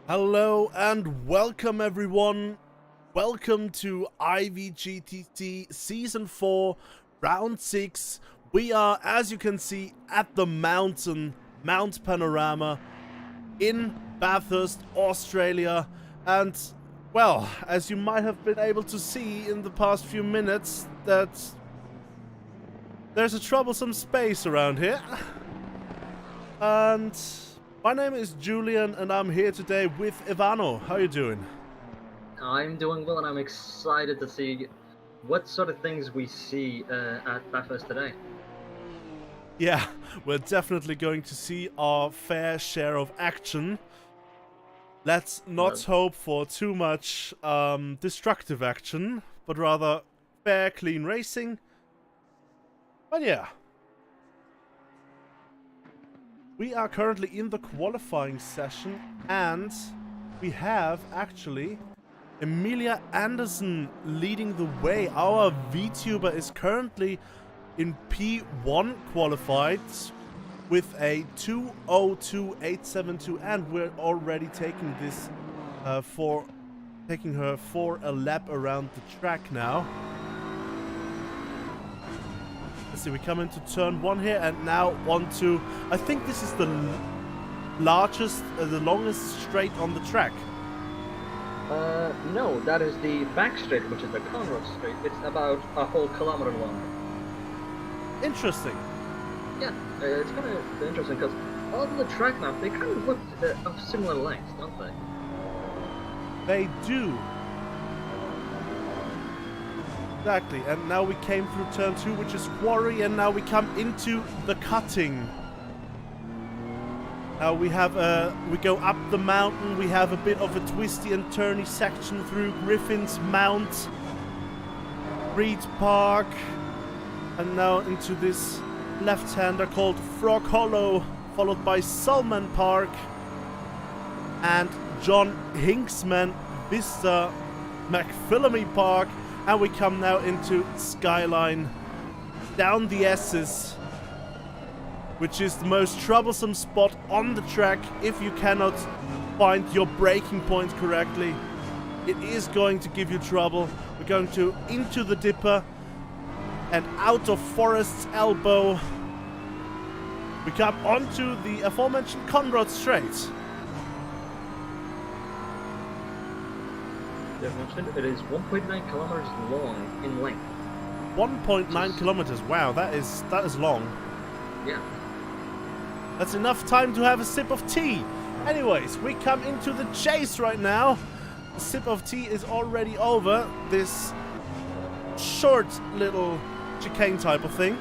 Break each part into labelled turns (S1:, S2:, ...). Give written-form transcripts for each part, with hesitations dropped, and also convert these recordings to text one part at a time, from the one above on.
S1: Hello and welcome everyone. Welcome to IVGTT Season 4, Round 6. We are, as you can see, at the Mount Panorama in Bathurst, Australia. And, well, as you might have been able to see in the past few minutes, that there's a troublesome space around here. And my name is Julian, and I'm here today with Ivano. How are you doing?
S2: I'm doing well, and I'm excited to see what sort of things we see at Bathurst today.
S1: Yeah, we're definitely going to see our fair share of action. Let's not hope for too much destructive action, but rather fair, clean racing. But yeah. We are currently in the qualifying session, and we have actually Emilia Anderson leading the way. Our VTuber is currently in P1 qualified with a 2:02.872, and we're already taking this taking her for a lap around the track now. Let's see, we come into turn 1 here, and now onto, I think this is the longest straight on the track.
S2: No, that is the back straight, which is the Conrad straight. It's about a whole kilometer long.
S1: Interesting.
S2: Yeah, it's kind of interesting because on the track map they kind of look of similar lengths, don't they?
S1: They do. Exactly, and now we came through turn 2, which is quarry, and now we come into the cutting. Now we have we go up the mountain. We have a bit of a twisty and turny section through Griffin's Mount, Reed Park, and now into this left-hander called Frog Hollow, followed by Salman Park and John Hinksman Vista McPhillamy Park. And we come now into Skyline, down the S's, which is the most troublesome spot on the track if you cannot find your braking point correctly. It is going to give you trouble. We're going to into the Dipper and out of Forest's Elbow. We come onto the aforementioned Conrad Straight.
S2: It is 1.9 kilometers long in length.
S1: 1.9 kilometers. Wow, that is long.
S2: Yeah.
S1: That's enough time to have a sip of tea. Anyways, we come into the chase right now. The sip of tea is already over. This short little chicane type of thing.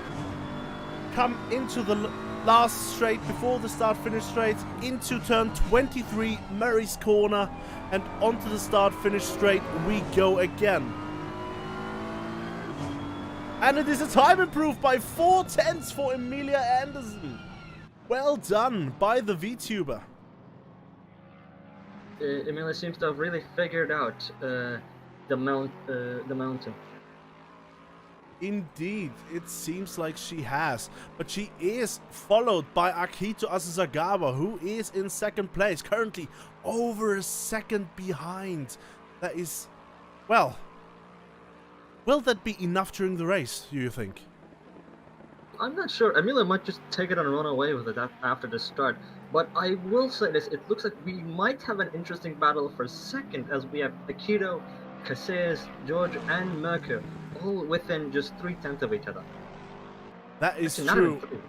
S1: Come into the last straight before the start-finish straight, into turn 23, Murray's Corner, and onto the start-finish straight we go again. And it is a time improved by 4/10 for Emilia Anderson. Well done by the VTuber.
S2: Emilia seems to have really figured out the mountain.
S1: Indeed, it seems like she has, but she is followed by Akito Asasagawa, who is in second place, currently over a second behind. That is, well, will that be enough during the race, do you think?
S2: I'm not sure. Emilia might just take it and run away with it after the start. But I will say this, it looks like we might have an interesting battle for second, as we have Akito, Casillas, George, and Merkur all within just 3/10 of each other.
S1: That is
S2: actually,
S1: true.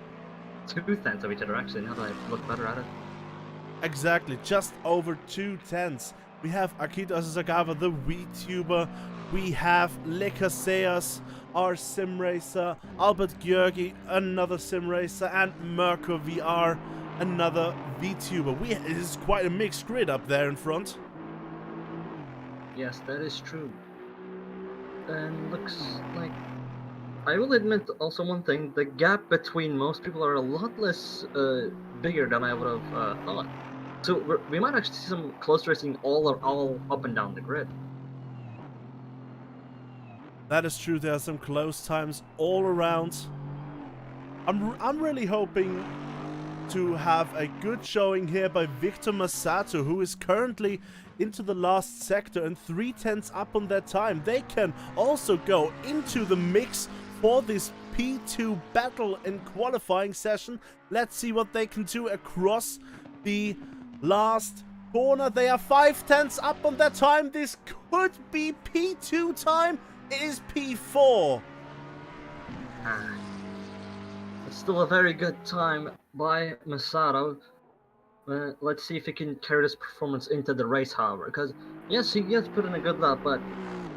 S2: 2/10 of each other, actually, now that I look better at it.
S1: Exactly, just over 2/10. We have Akito Asasagawa, the VTuber. We have Le Casillas, our sim racer. Albert Georgi, another sim racer. And Merkur VR, another VTuber. It is quite a mixed grid up there in front.
S2: Yes, that is true. And looks like, I will admit also one thing, the gap between most people are a lot less bigger than I would have thought. So we might actually see some close racing all up and down the grid.
S1: That is true, there are some close times all around. I'm really hoping to have a good showing here by Victor Masato, who is currently into the last sector and 3/10 up on their time. They can also go into the mix for this P2 battle and qualifying session. Let's see what they can do across the last corner. They are 5/10 up on their time. This could be P2 time. It is P4.
S2: It's still a very good time by Masato. Let's see if he can carry this performance into the race, however. Because, yes, he has put in a good lap, but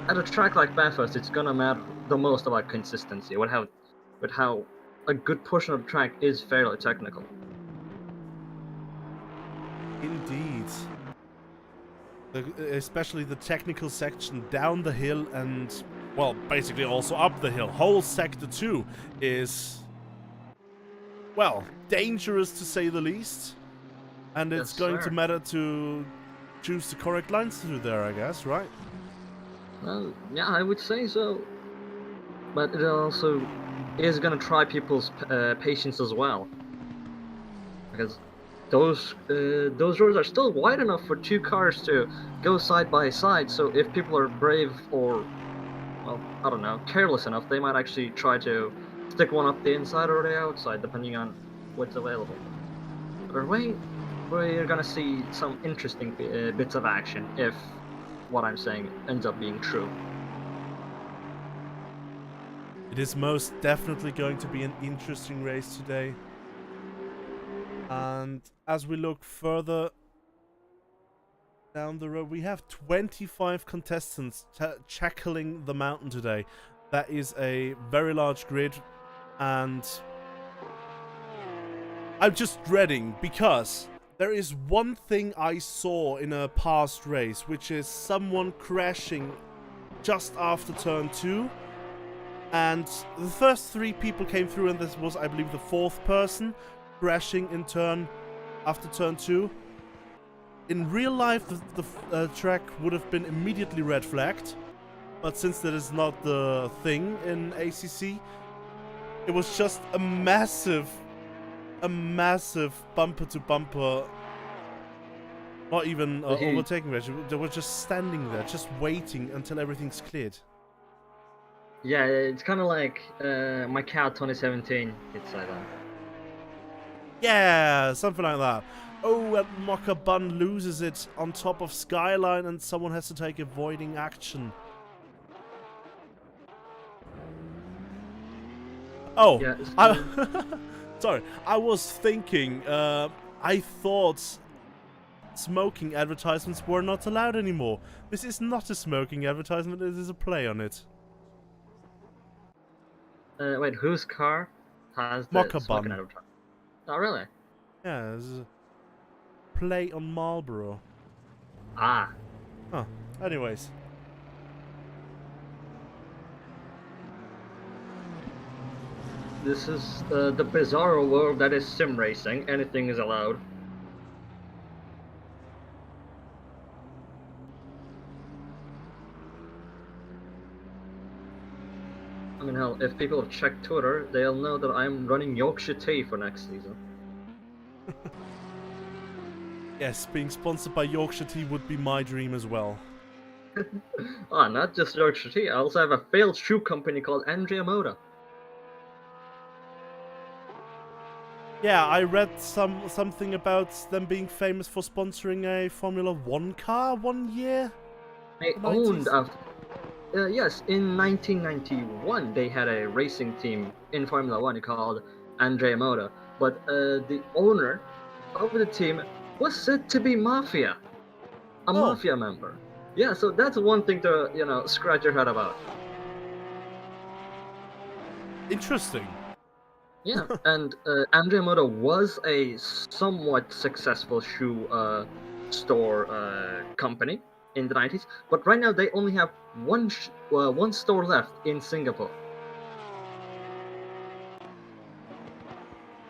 S2: at a track like Bathurst, it's gonna matter the most about consistency. With how a good portion of the track is fairly technical.
S1: Indeed. Especially the technical section down the hill and, well, basically also up the hill. Whole sector 2 is, well, dangerous to say the least. And it's going to matter to choose the correct lines through there, I guess, right?
S2: Well, yeah, I would say so. But it also is going to try people's patience as well. Because those roads are still wide enough for two cars to go side by side. So if people are brave or, well, I don't know, careless enough, they might actually try to stick one up the inside or the outside, depending on what's available. Either way, we're gonna see some interesting bits of action if what I'm saying ends up being true.
S1: It is most definitely going to be an interesting race today. And as we look further down the road, we have 25 contestants tackling the mountain today. That is a very large grid, and I'm just dreading because there is one thing I saw in a past race, which is someone crashing just after turn 2. And the first 3 people came through, and this was, I believe, the 4th person crashing after turn 2. In real life, the track would have been immediately red flagged, but since that is not the thing in ACC, it was just a massive bumper to bumper, not even overtaking race. They were just standing there, just waiting until everything's cleared.
S2: Yeah, it's kind of like Macau 2017. It's like that.
S1: Yeah, something like that. Oh, and Mocha Bun loses it on top of Skyline, and someone has to take avoiding action. Oh,
S2: Yeah,
S1: sorry. I was thinking, I thought smoking advertisements were not allowed anymore. This is not a smoking advertisement, it is a play on it.
S2: wait, whose car has the
S1: Mocha
S2: smoking
S1: Bun.
S2: advertisement? Oh, really?
S1: Yeah, this is a play on Marlboro.
S2: Ah.
S1: Huh. Anyways.
S2: This is the bizarre world that is sim racing. Anything is allowed. I mean, hell, if people have checked Twitter, they'll know that I'm running Yorkshire Tea for next season.
S1: Yes, being sponsored by Yorkshire Tea would be my dream as well.
S2: Ah, not just Yorkshire Tea. I also have a failed shoe company called Andrea Moda.
S1: Yeah, I read something about them being famous for sponsoring a Formula 1 car one year.
S2: They owned yes, in 1991 they had a racing team in Formula 1 called Andrea Moda, but the owner of the team was said to be mafia. A mafia member. Yeah, so that's one thing to, scratch your head about.
S1: Interesting.
S2: Yeah, and Andrea Moda was a somewhat successful shoe store company in the 90s, but right now they only have one store left in Singapore.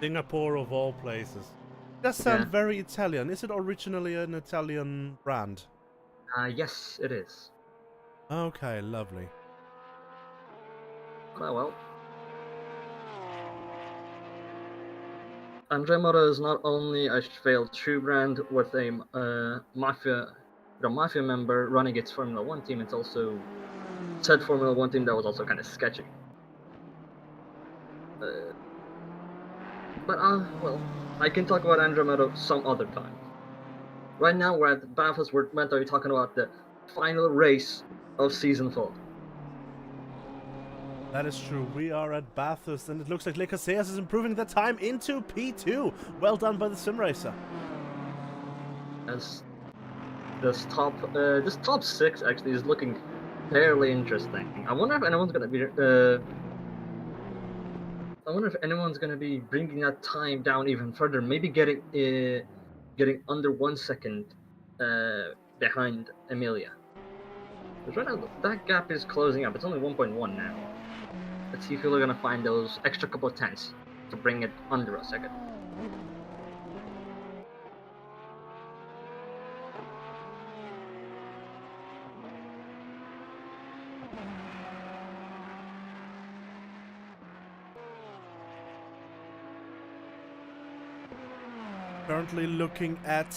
S1: Singapore of all places. That sounds very Italian. Is it originally an Italian brand?
S2: Yes, it is.
S1: Okay, lovely.
S2: Oh, well. Andromeda is not only a failed shoe brand with a mafia member running its Formula One team, it's also said Formula One team that was also kind of sketchy. Well, I can talk about Andromeda some other time. Right now, we're at Bathurst. We're meant to be talking about the final race of season 4.
S1: That is true. We are at Bathurst, and it looks like Le Casillas is improving the time into P2. Well done by the sim racer.
S2: As this top 6 actually is looking fairly interesting. I wonder if anyone's gonna be bringing that time down even further. Maybe getting under 1 second behind Emilia. Because right now that gap is closing up. It's only 1.1 now. Let's see if we're gonna find those extra couple of tenths to bring it under a second.
S1: Currently looking at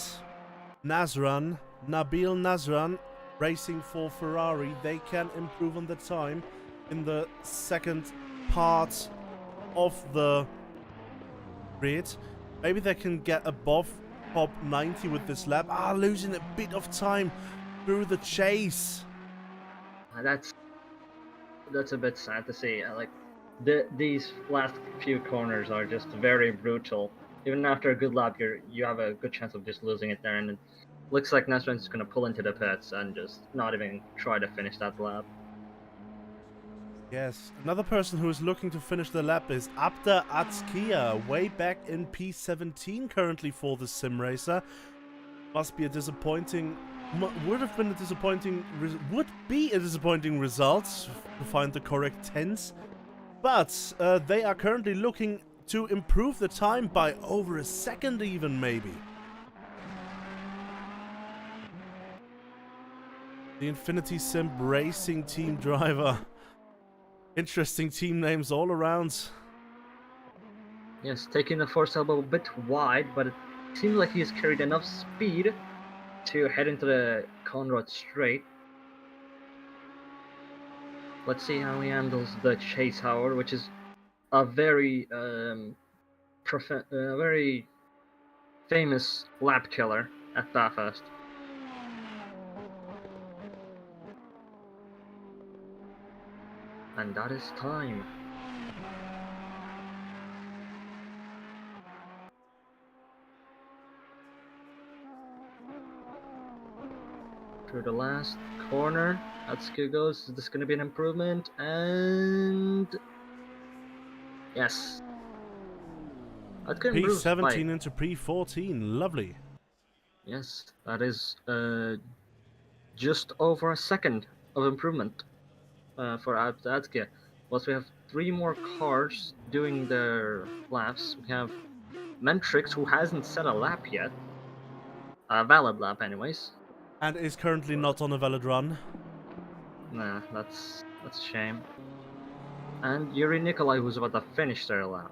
S1: Nabil Nasran, racing for Ferrari. They can improve on the time in the second part of the grid. Maybe they can get above top 90 with this lap. Losing a bit of time through the chase.
S2: That's a bit sad to see. These last few corners are just very brutal. Even after a good lap, you have a good chance of just losing it there, and it looks like Nasran's just gonna pull into the pits and just not even try to finish that lap.
S1: Yes, another person who is looking to finish the lap is Abda Atskia, way back in P17 currently for the sim racer. Must be a disappointing, would be a disappointing result to find the correct tense. But they are currently looking to improve the time by over a second even, maybe. The Infinity Sim Racing team driver. Interesting team names all around.
S2: Yes, taking the force elbow a bit wide, but it seems like he's carried enough speed to head into the Conrad straight. Let's see how he handles the chase, however, which is a very very famous lap killer at Bathurst. And that is time. Through the last corner, Atsuki goes. Is this going to be an improvement? And yes, that can improve
S1: P17 into P14, lovely.
S2: Yes, that is just over a second of improvement for Atsuki. Plus, we have 3 more cars doing their laps. We have Mentrix, who hasn't set a lap yet. A valid lap, anyways.
S1: And is currently not on a valid run.
S2: Nah, that's a shame. And Yuri Nikolai, who's about to finish their lap.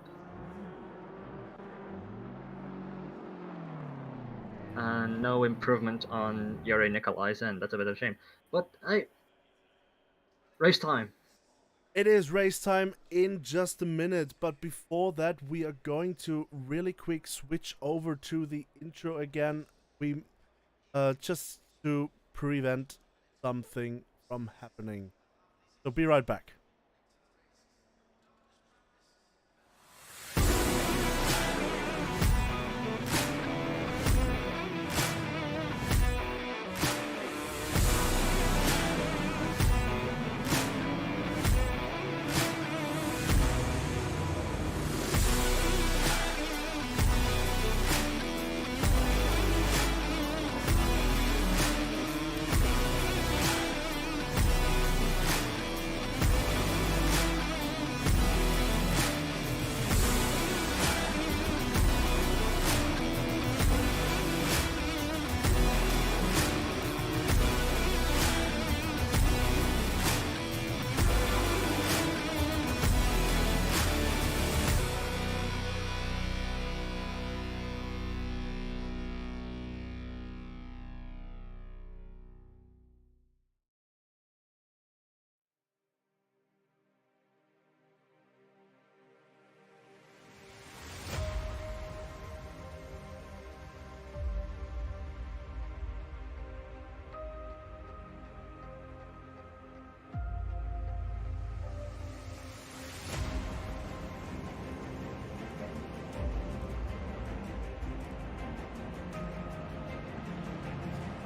S2: And no improvement on Yuri Nikolai's end. That's a bit of a shame. But hey, race time.
S1: It is race time in just a minute, but before that we are going to really quick switch over to the intro again. We just to prevent something from happening. So be right back.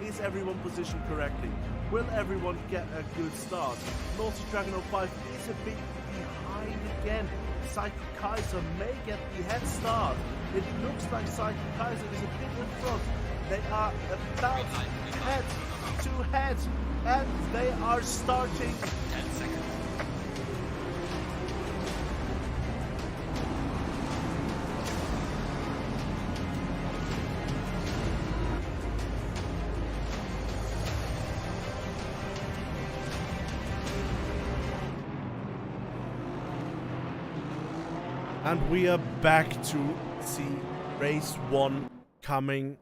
S1: is everyone positioned correctly? Will everyone get a good start? Naughty Dragon 05 is a bit behind again. Psycho Kaiser may get the head start. It looks like Psycho Kaiser is a bit in front. They are about head to head, and they are starting.
S3: 10 seconds.
S1: And we are back to see race 1 coming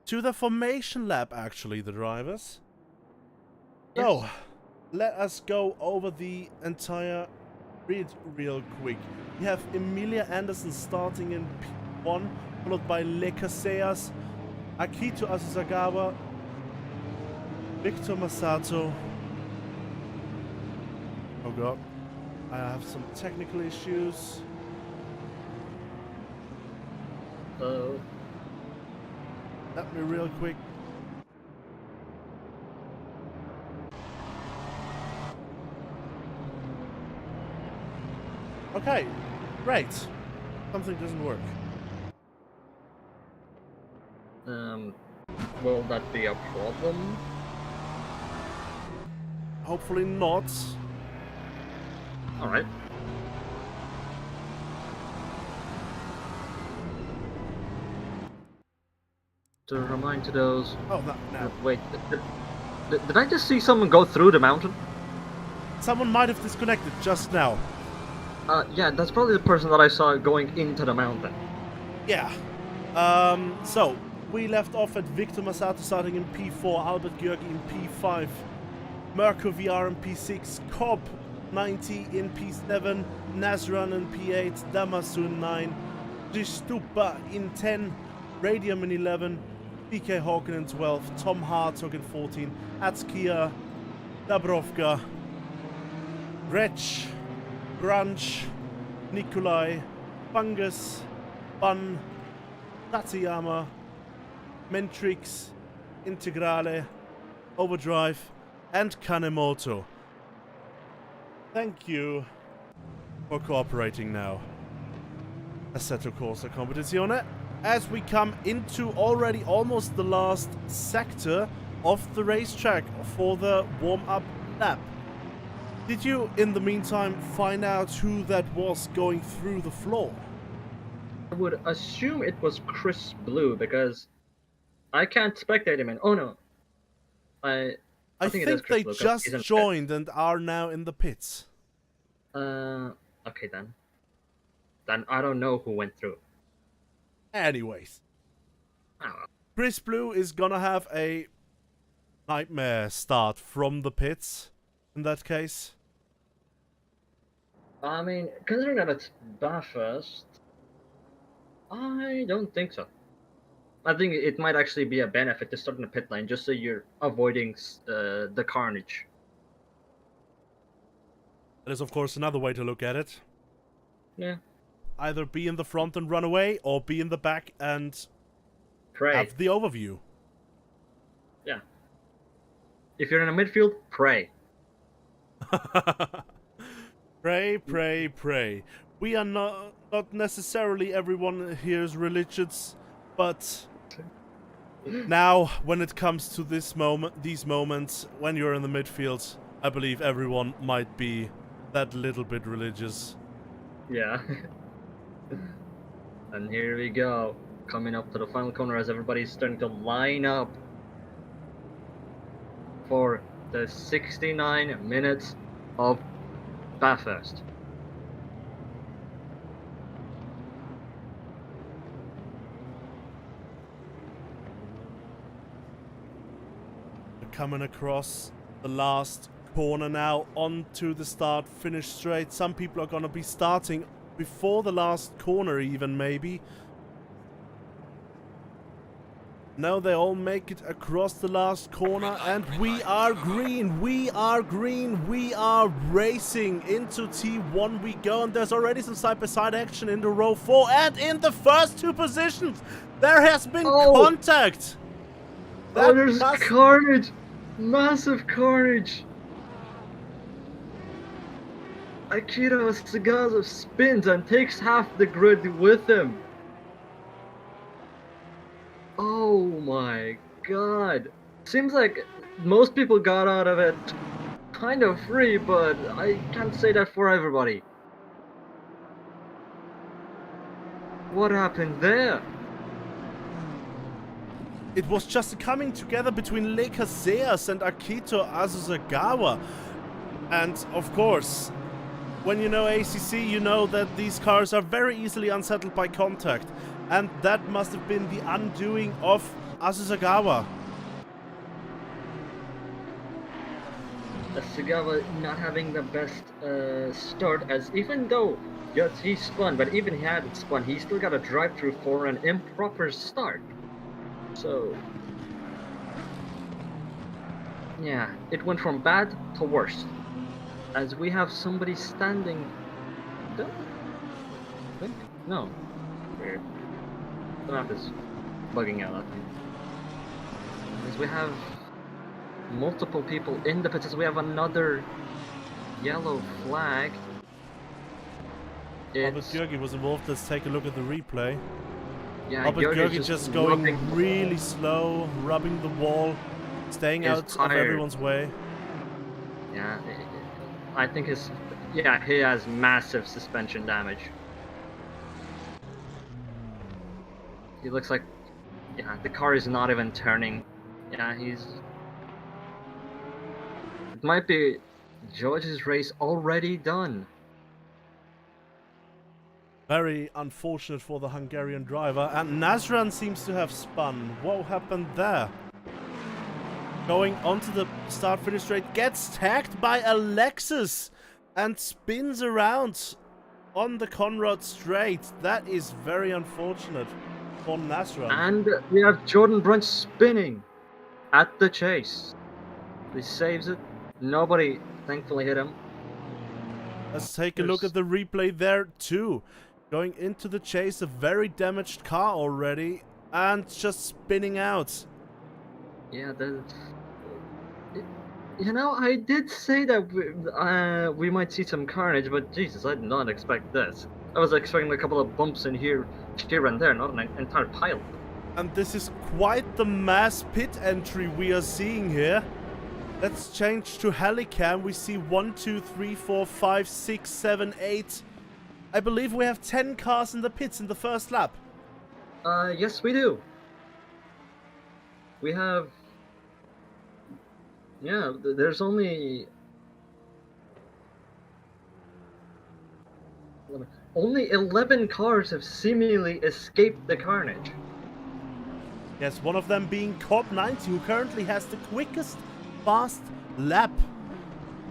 S1: to the formation lap, actually, the drivers.
S2: Yes.
S1: So, let us go over the entire grid real quick. We have Emilia Anderson starting in P1, followed by Le Casellas, Akito Asasagawa, Victor Masato. Oh god, I have some technical issues.
S2: So,
S1: Let me real quick. Okay, great. Something doesn't work.
S2: will that be a problem?
S1: Hopefully not.
S2: Alright. To remind to those...
S1: Oh, no, no.
S2: Wait, did I just see someone go through the mountain?
S1: Someone might have disconnected just now.
S2: Yeah, that's probably the person that I saw going into the mountain.
S1: Yeah. So, we left off at Victor Masato starting in P4, Albert Georgi in P5, Mirko VR in P6, Cobb 90 in P7, Nazran in P8, Damasu in 9, Distupa in 10, Radium in 11, PK Hawken in 12, Tom Hartog in 14, Atskia, Dabrovka, Gretsch, Grunch, Nikolai, Fungus, Bun, Tateyama, Mentrix, Integrale, Overdrive, and Kanemoto. Thank you for cooperating now. Assetto Corsa Competizione. As we come into already almost the last sector of the racetrack for the warm-up lap. Did you, in the meantime, find out who that was going through the floor?
S2: I would assume it was Chris Blue, because I can't spectate him in... Oh no. I think it is
S1: they
S2: Chris Blue, 'cause
S1: just
S2: he's in the pit.
S1: joined and are now in the pits.
S2: Okay then. Then I don't know who went through.
S1: Anyways,
S2: I don't know.
S1: Chris Blue is gonna have a nightmare start from the pits, in that case.
S2: I mean, considering that it's Bathurst, I don't think so. I think it might actually be a benefit to start in the pit lane, just so you're avoiding the carnage.
S1: That is, of course, another way to look at it.
S2: Yeah.
S1: Either be in the front and run away, or be in the back and
S2: Pray.
S1: have the overview.
S2: Yeah. If you're in the midfield, pray.
S1: Pray, pray, pray. We are not necessarily everyone here is religious, but now when it comes to these moments, when you're in the midfield, I believe everyone might be that little bit religious.
S2: Yeah. And here we go. Coming up to the final corner as everybody's starting to line up for the 69 minutes of Bathurst.
S1: We're coming across the last corner now, onto the start finish straight. Some people are gonna be starting before the last corner even, maybe. Now they all make it across the last corner, and we are green, we are green, we are racing into T1 we go, and there's already some side-by-side action in the row 4, and in the first two positions there has been contact.
S2: Oh, there's
S1: must-
S2: carnage! Massive carnage! Akira Sagazo spins and takes half the grid with him. Oh my god. Seems like most people got out of it kind of free, but I can't say that for everybody. What happened there?
S1: It was just a coming together between Leica Zeas and Akito Azuzagawa. And of course, when you know ACC, you know that these cars are very easily unsettled by contact. And that must have been the undoing of Azuzagawa.
S2: Sagawa not having the best start, as even though, yes, he spun, but even he had it spun, he still got a drive-through for an improper start. So, yeah, it went from bad to worse. As we have somebody standing... No. Weird. The map is bugging out, I think. As we have multiple people in the pits, as we have another yellow flag.
S1: Albert Gürgi was involved. Let's take a look at the replay.
S2: Yeah,
S1: Albert Gürgi just going really slow, rubbing the wall, staying out of everyone's way.
S2: Yeah, I think he has massive suspension damage. He looks like, yeah, the car is not even turning. Yeah, it might be George's race already done.
S1: Very unfortunate for the Hungarian driver. And Nasran seems to have spun. What happened there? Going onto the start-finish straight, gets tagged by Alexis and spins around on the Conrad straight. That is very unfortunate for Nasran.
S2: And we have Jordan Brunch spinning at the chase. He saves it. Nobody thankfully hit him.
S1: Let's take a look at the replay there too. Going into the chase, a very damaged car already, and just spinning out.
S2: Yeah, you know, I did say that we might see some carnage, but Jesus, I did not expect this. I was expecting a couple of bumps in here and there, not an entire pile.
S1: And this is quite the mass pit entry we are seeing here. Let's change to Helicam. We see 1, 2, 3, 4, 5, 6, 7, 8. I believe we have 10 cars in the pits in the first lap.
S2: Yes, we do. We have... Yeah, there's only 11 cars have seemingly escaped the carnage.
S1: Yes, one of them being Corp90, who currently has the quickest fast lap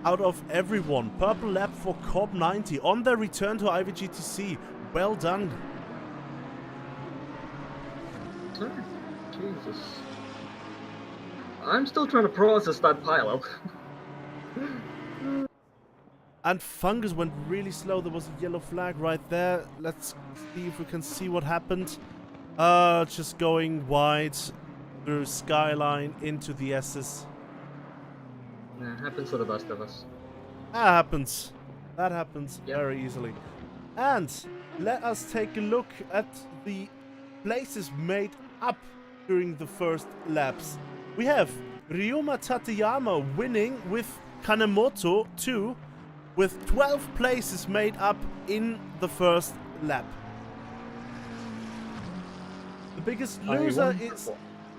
S1: out of everyone. Purple lap for Corp90 on their return to IVGTC. Well done.
S2: Jesus. I'm still trying to process that pileup.
S1: And Fungus went really slow. There was a yellow flag right there. Let's see if we can see what happened. Just going wide through Skyline into the S's.
S2: Yeah, happens to the best of us.
S1: That happens. That happens
S2: Yep.
S1: very easily. And let us take a look at the places made up during the first laps. We have Ryuma Tateyama winning with Kanemoto 2 with 12 places made up in the first lap. The biggest loser is...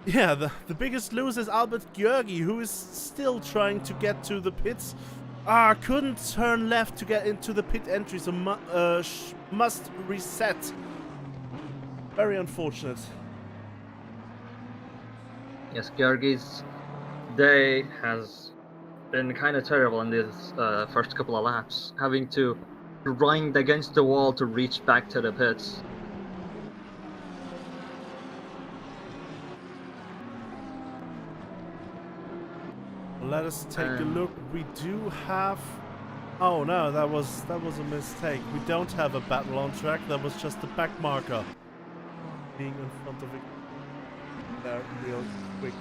S1: Yeah, the biggest loser is Albert Gürgi, who is still trying to get to the pits. Couldn't turn left to get into the pit entry, so must reset. Very unfortunate.
S2: Yes, Gürgi's day has been kind of terrible in these first couple of laps, having to grind against the wall to reach back to the pits.
S1: Let us take a look. We do have... Oh no, that was a mistake. We don't have a battle on track. That was just the back marker being in front of it. There, real quick.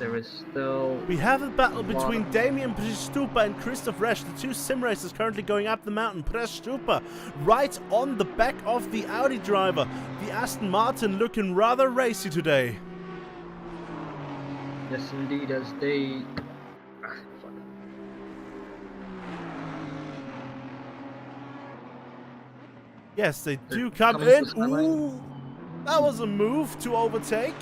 S2: there is still...
S1: We have a battle
S2: a lot
S1: between
S2: of-
S1: Damien Prestupa and Christoph Resch, the two sim racers currently going up the mountain. Prestupa right on the back of the Audi driver. The Aston Martin looking rather racy today.
S2: Yes, indeed, as they... fuck.
S1: Yes, they
S2: They're
S1: do come
S2: coming to
S1: in.
S2: the skyline.
S1: Ooh, that was a move to overtake.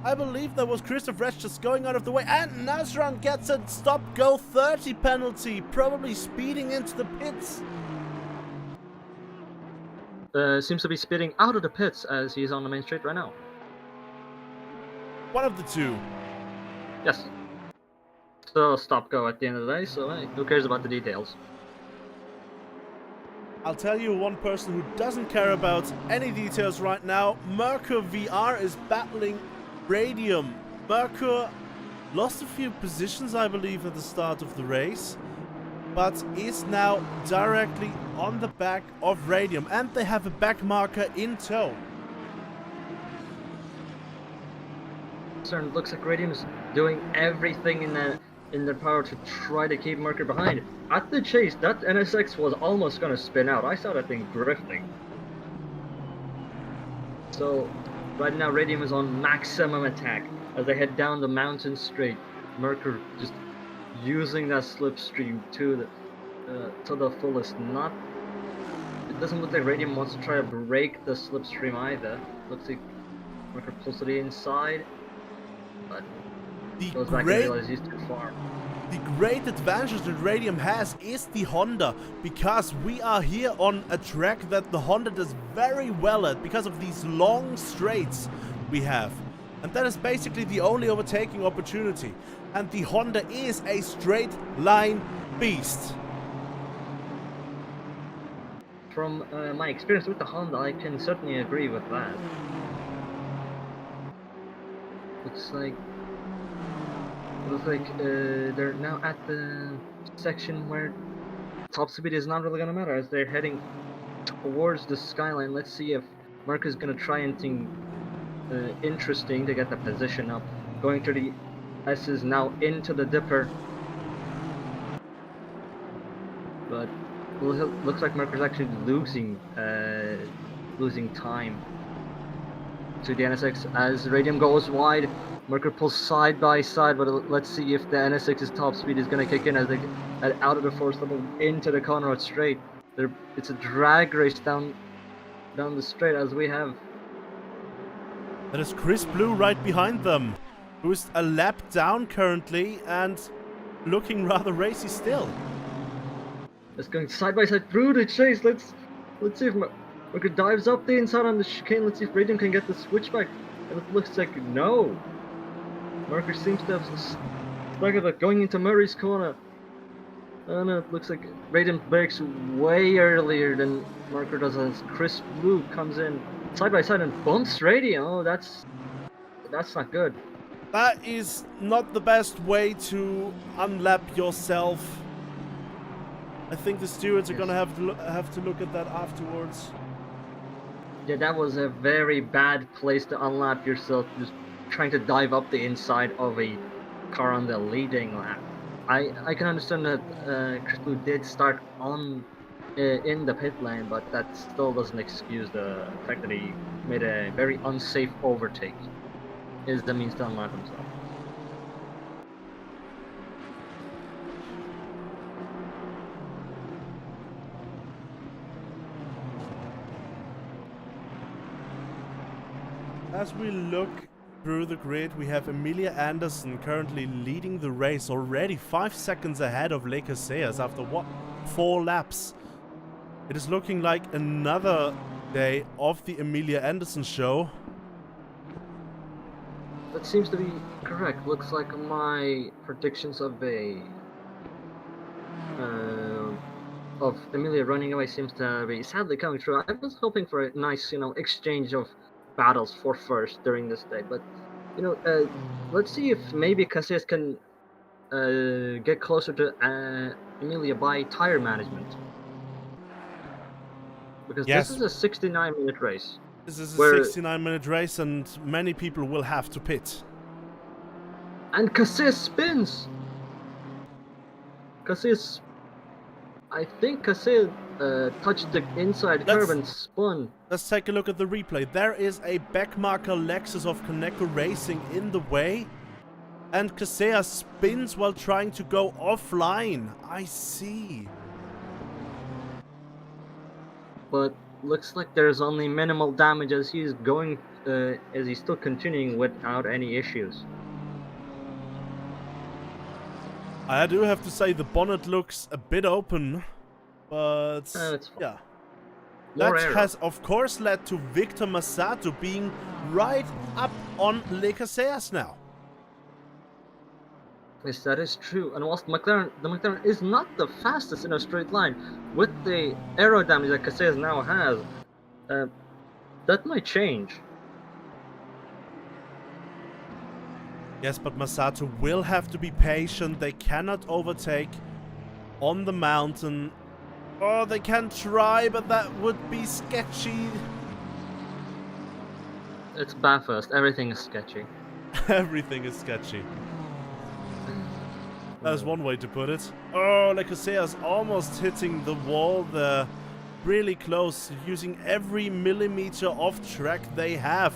S1: I believe that was Christoph Resch just going out of the way. And Nasran gets a stop-go 30 penalty, probably speeding into the pits.
S2: Seems to be speeding out of the pits as he's on the main straight right now.
S1: One of the two.
S2: Yes. Still a stop go at the end of the day, so hey, who cares about the details?
S1: I'll tell you one person who doesn't care about any details right now. Merkur VR is battling Radium. Merkur lost a few positions, I believe, at the start of the race, but is now directly on the back of Radium, and they have a back marker in tow.
S2: It looks like Radium's doing everything in their power to try to keep Merkur behind. At the chase, that NSX was almost gonna spin out. I saw that thing drifting. So right now Radium is on maximum attack as they head down the mountain straight. Merkur just using that slipstream to the fullest. It doesn't look like Radium wants to try to break the slipstream either. Looks like Merkur pulls to the inside, but goes back and realizes he's too far.
S1: The great advantage that Radium has is the Honda, because we are here on a track that the Honda does very well at because of these long straights we have. And that is basically the only overtaking opportunity. And the Honda is a straight line beast.
S2: From my experience with the Honda, I can certainly agree with that. Looks like they're now at the section where top speed is not really gonna matter as they're heading towards the skyline. Let's see if Merkur's gonna try anything interesting to get the position up. Going through the S's now into the dipper, but looks like Merkur's actually losing time to the NSX as Radium goes wide. Merkur pulls side by side, but let's see if the NSX's top speed is going to kick in as they get out of the force level into the Conrad straight. It's a drag race down the straight as we have.
S1: That is Chris Blue right behind them, who's a lap down currently and looking rather racy still.
S2: It's going side by side through the chase. Let's see if Merkur dives up the inside on the chicane. Let's see if Radium can get the switchback. And it looks like no. Merkur seems to have stuck it going into Murray's corner. And it looks like Radium breaks way earlier than Merkur does as Chris Blue comes in side by side and bumps Radium. Oh, that's not good.
S1: That is not the best way to unlap yourself. I think the stewards are gonna have to look at that afterwards.
S2: Yeah, that was a very bad place to unlap yourself, just trying to dive up the inside of a car on the leading lap. I can understand that Chris Blue did start on in the pit lane, but that still doesn't excuse the fact that he made a very unsafe overtake. Is the means to unlap himself.
S1: As we look through the grid, we have Emilia Anderson currently leading the race, already 5 seconds ahead of Le Casillas after what, 4 laps. It is looking like another day of the Emilia Anderson show.
S2: That seems to be correct. Looks like my predictions of Emilia running away seems to be sadly coming true. I was hoping for a nice, exchange of battles for first during this day, but let's see if maybe Casillas can get closer to Emilia by tire management, because
S1: Yes.
S2: this is a 69-minute race.
S1: This is a 69-minute race and many people will have to pit.
S2: And Cassis spins! Cassis... I think Cassis touched the inside curb and spun.
S1: Let's take a look at the replay. There is a backmarker Lexus of Kaneko Racing in the way. And Casea spins while trying to go offline. I see.
S2: But looks like there's only minimal damage as he's going, as he's still continuing without any issues.
S1: I do have to say the bonnet looks a bit open, but yeah. That has of course led to Victor Masato being right up on Le Casillas now.
S2: Yes, that is true. And whilst the McLaren is not the fastest in a straight line, with the aero damage that Casillas now has, that might change.
S1: Yes, but Masato will have to be patient. They cannot overtake on the mountain. Oh, they can try, but that would be sketchy.
S2: It's Bathurst. Everything is sketchy.
S1: Everything is sketchy. That's one way to put it. Oh, Le Casillas almost hitting the wall there. Really close, using every millimeter of track they have.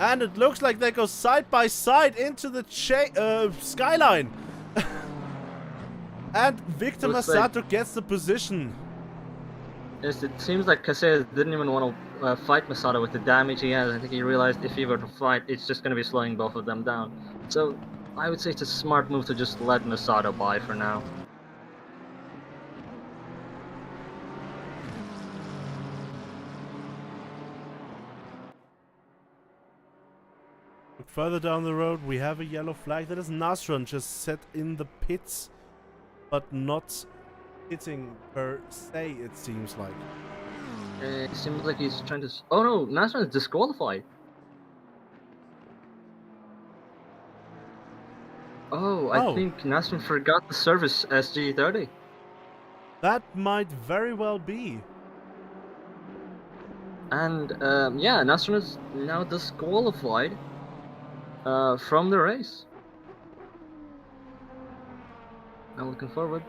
S1: And it looks like they go side by side into the skyline. And Victor Masato gets the position.
S2: Yes, it seems like Casillas didn't even want to fight Masato with the damage he has. I think he realized if he were to fight, it's just going to be slowing both of them down. So I would say it's a smart move to just let Masato by for now.
S1: Look further down the road, we have a yellow flag. That is Nasran just set in the pits, but not hitting per se, it seems like.
S2: It seems like he's trying to... Oh no, Nasran is disqualified. Oh, I think Nasran forgot the service SG30.
S1: That might very well be.
S2: And yeah, Nasran is now disqualified from the race. Now looking forward.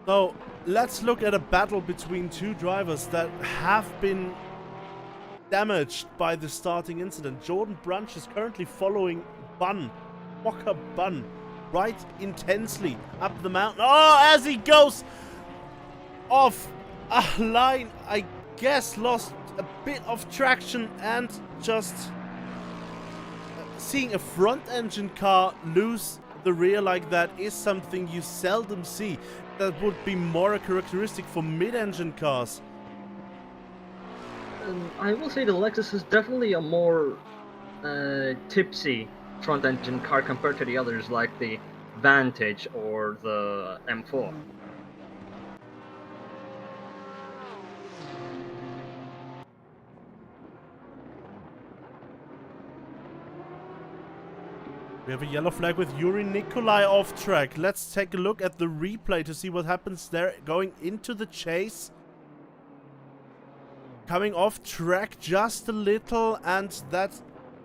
S1: So let's look at a battle between two drivers that have been damaged by the starting incident. Jordan Brunch is currently following Walker Bunn right intensely up the mountain. Oh, as he goes off a line, I guess lost a bit of traction, and just seeing a front engine car lose the rear like that is something you seldom see. That would be more a characteristic for mid-engine cars.
S2: I will say the Lexus is definitely a more tipsy front engine car compared to the others like the Vantage or the M4.
S1: We have a yellow flag with Yuri Nikolai off track. Let's take a look at the replay to see what happens there. Going into the chase. Coming off track just a little, and that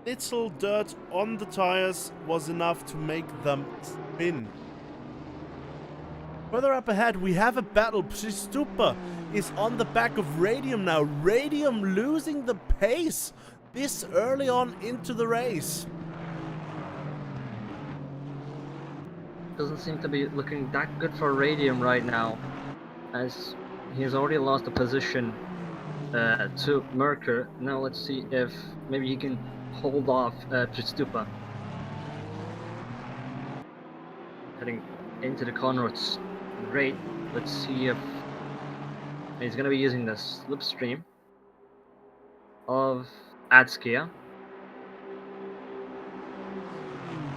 S1: little dirt on the tires was enough to make them spin. Further up ahead, we have a battle. Przystupa is on the back of Radium now. Radium losing the pace this early on into the race.
S2: Doesn't seem to be looking that good for Radium right now, as he's already lost a position to Merker. Now let's see if maybe he can hold off Przystupa. Heading into the corner, it's great. Let's see if he's going to be using the slipstream of Adskia.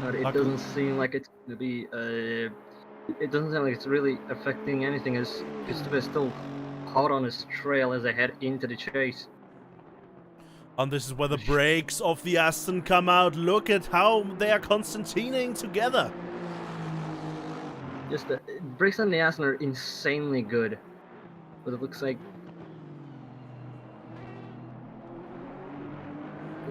S2: But it doesn't seem like it's going to be, it doesn't sound like it's really affecting anything, as Przystupa is still hot on his trail as they head into the chase.
S1: And this is where the brakes of the Aston come out. Look at how they are concertinaing together.
S2: Just the brakes on the Aston are insanely good, but it looks like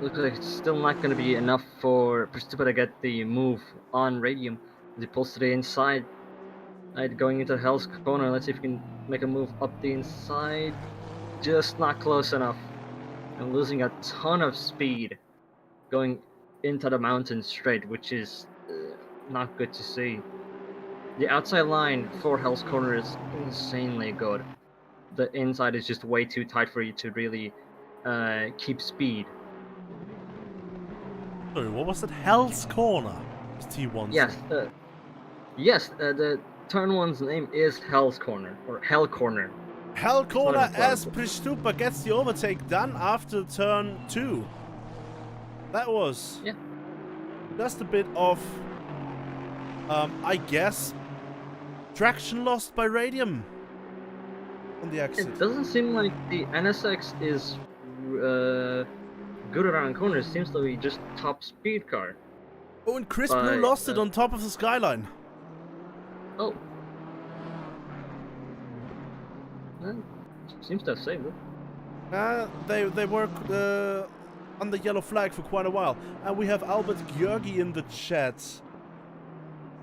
S2: looks like it's still not going to be enough for Verstappen to get the move on Radium. As he pulls to the inside, going into Hell's Corner. Let's see if he can make a move up the inside. Just not close enough. And losing a ton of speed going into the mountain straight, which is not good to see. The outside line for Hell's Corner is insanely good. The inside is just way too tight for you to really keep speed.
S1: Sorry, what was that? Hell's Corner? It's T1.
S2: Yes, the turn one's name is Hell's Corner, or Hell Corner.
S1: Hell Corner as Verstappen gets the overtake done after turn 2. That was just a bit of, I guess, traction lost by Radium on the exit.
S2: It doesn't seem like the NSX is good around corners. It seems to be just top speed car.
S1: Oh, and Chris Blue lost it on top of the skyline.
S2: Oh. Seems to have saved it.
S1: They were on the yellow flag for quite a while. And we have Albert Georgi in the chat.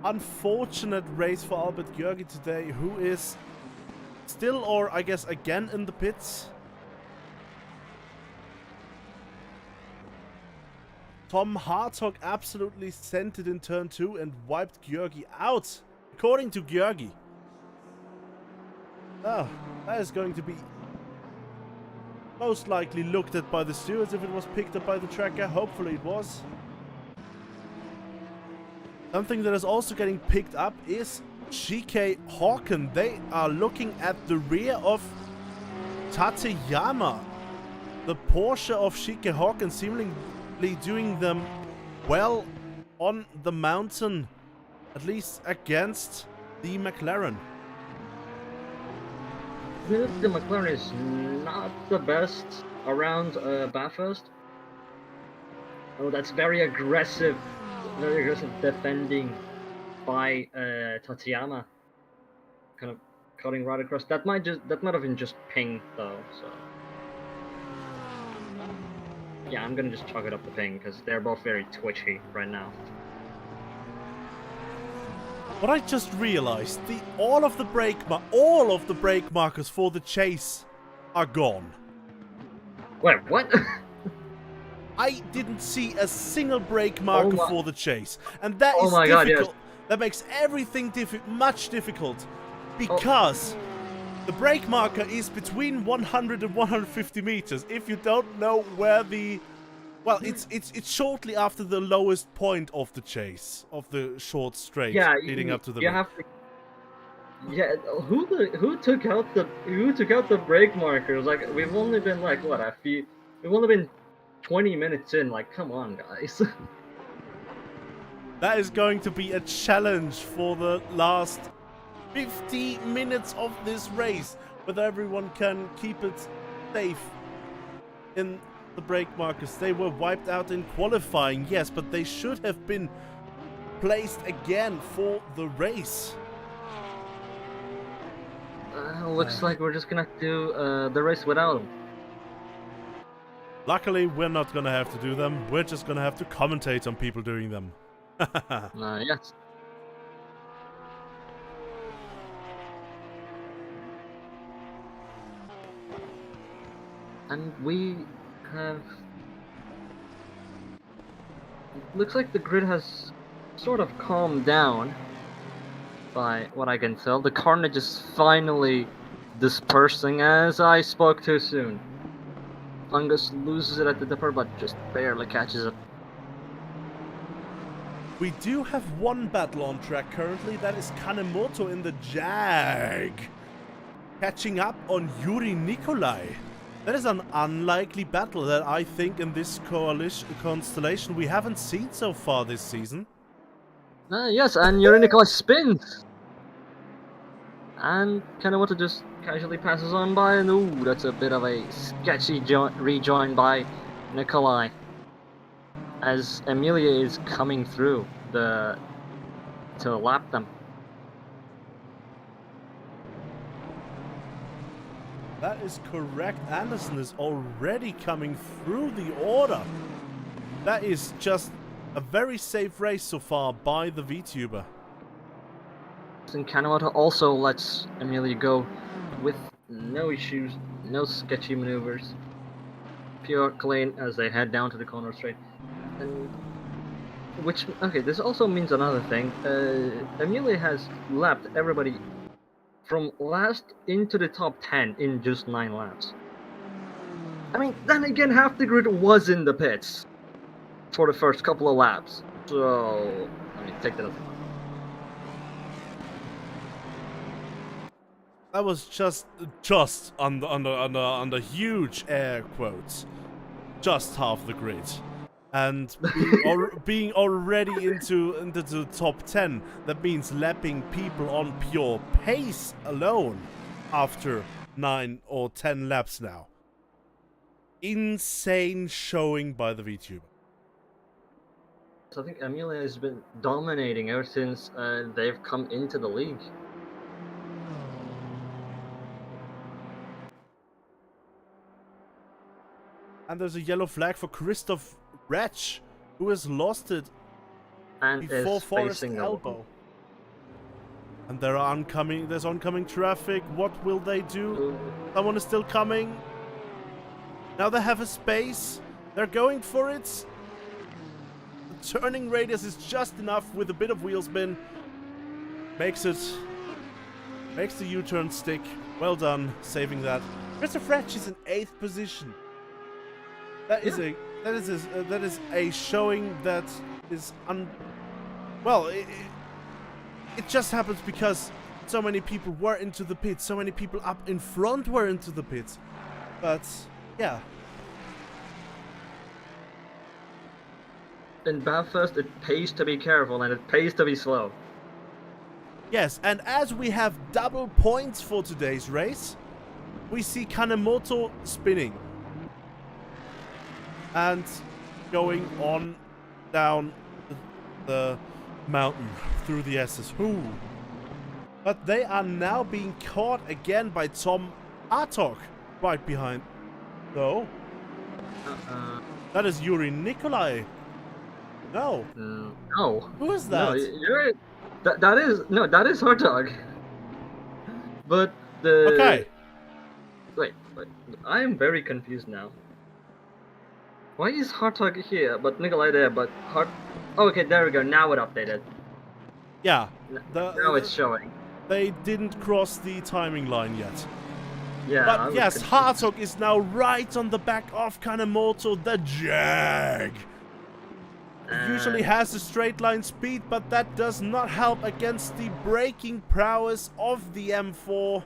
S1: Unfortunate race for Albert Georgi today, who is still, or I guess again, in the pits. Tom Hartog absolutely sent it in turn 2 and wiped Georgi out, according to Georgi. Oh, that is going to be most likely looked at by the stewards if it was picked up by the tracker. Hopefully it was. Something that is also getting picked up is Shike Hawken. They are looking at the rear of Tateyama. The Porsche of Shike Hawken seemingly doing them well on the mountain, at least against the McLaren.
S2: The McLaren is not the best around Bathurst. Oh, that's very aggressive defending by Tateyama. Kind of cutting right across. That might have been just ping though. So yeah, I'm gonna just chalk it up to ping because they're both very twitchy right now.
S1: What I just realized, all of the brake markers for the chase are gone.
S2: Wait, what?
S1: I didn't see a single brake marker for the chase, and that is
S2: difficult.
S1: God, yes. That makes everything much difficult, because the brake marker is between 100 and 150 meters. If you don't know where the... Well, it's shortly after the lowest point of the chase, of the short straight leading up to the...
S2: Who took out the brake markers? Like, we've only been like we've only been 20 minutes in. Like, come on, guys.
S1: That is going to be a challenge for the last 50 minutes of this race, whether everyone can keep it safe in the brake markers. They were wiped out in qualifying, yes, but they should have been placed again for the race.
S2: Looks like we're just gonna have to do the race without them.
S1: Luckily, we're not gonna have to do them. We're just gonna have to commentate on people doing them.
S2: Yes. And we have... Looks like the grid has sort of calmed down, by what I can tell. The carnage is finally dispersing as I spoke too soon. Fungus loses it at the dipper, but just barely catches it.
S1: We do have one battle on track currently. That is Kanemoto in the Jag, catching up on Yuri Nikolai. That is an unlikely battle that I think in this constellation we haven't seen so far this season.
S2: Yes, and Yuri Nikolai spins. And Kanemoto just casually passes on by, and ooh, that's a bit of a sketchy rejoin by Nikolai. As Emilia is coming through to lap them.
S1: That is correct. Anderson is already coming through the order. That is just a very safe race so far by the VTuber.
S2: And Kanawata also lets Amelia go with no issues, no sketchy maneuvers. Pure clean as they head down to the corner straight. And okay, this also means another thing. Amelia has lapped everybody from last into the top 10 in just 9 laps. I mean, then again, half the grid was in the pits for the first couple of laps. So, I mean, take that as a
S1: That was just on the huge air quotes, just half the grid, and being already into the top 10. That means lapping people on pure pace alone after 9 or 10 laps now. Insane showing by the VTuber.
S2: So I think Amelia has been dominating ever since they've come into the league.
S1: And there's a yellow flag for Christoph Retsch, who has lost it
S2: And
S1: before
S2: is
S1: Forest
S2: facing
S1: Elbow. And there's oncoming traffic. What will they do? Someone is still coming. Now they have a space. They're going for it. The turning radius is just enough with a bit of wheel spin. Makes the U-turn stick. Well done, saving that. Christoph Retsch is in 8th position. That is a showing that is well, it just happens because so many people were into the pits, so many people up in front were into the pits. But yeah.
S2: In Bathurst, it pays to be careful and it pays to be slow.
S1: Yes, and as we have double points for today's race, we see Kanemoto spinning and going on down the mountain through the S's. Ooh. But they are now being caught again by Tom Hartog right behind. No. That is Yuri Nikolai. No.
S2: No.
S1: Who is that?
S2: No, that is Hartog. But the...
S1: Okay.
S2: Wait, I am very confused now. Why is Hartog here, but Nikolai there, but Oh, okay, there we go, now it updated.
S1: Yeah.
S2: Now it's showing.
S1: They didn't cross the timing line yet.
S2: Yeah.
S1: But yes, Hartog is now right on the back of Kanemoto, the Jag. Usually has a straight line speed, but that does not help against the braking prowess of the M4.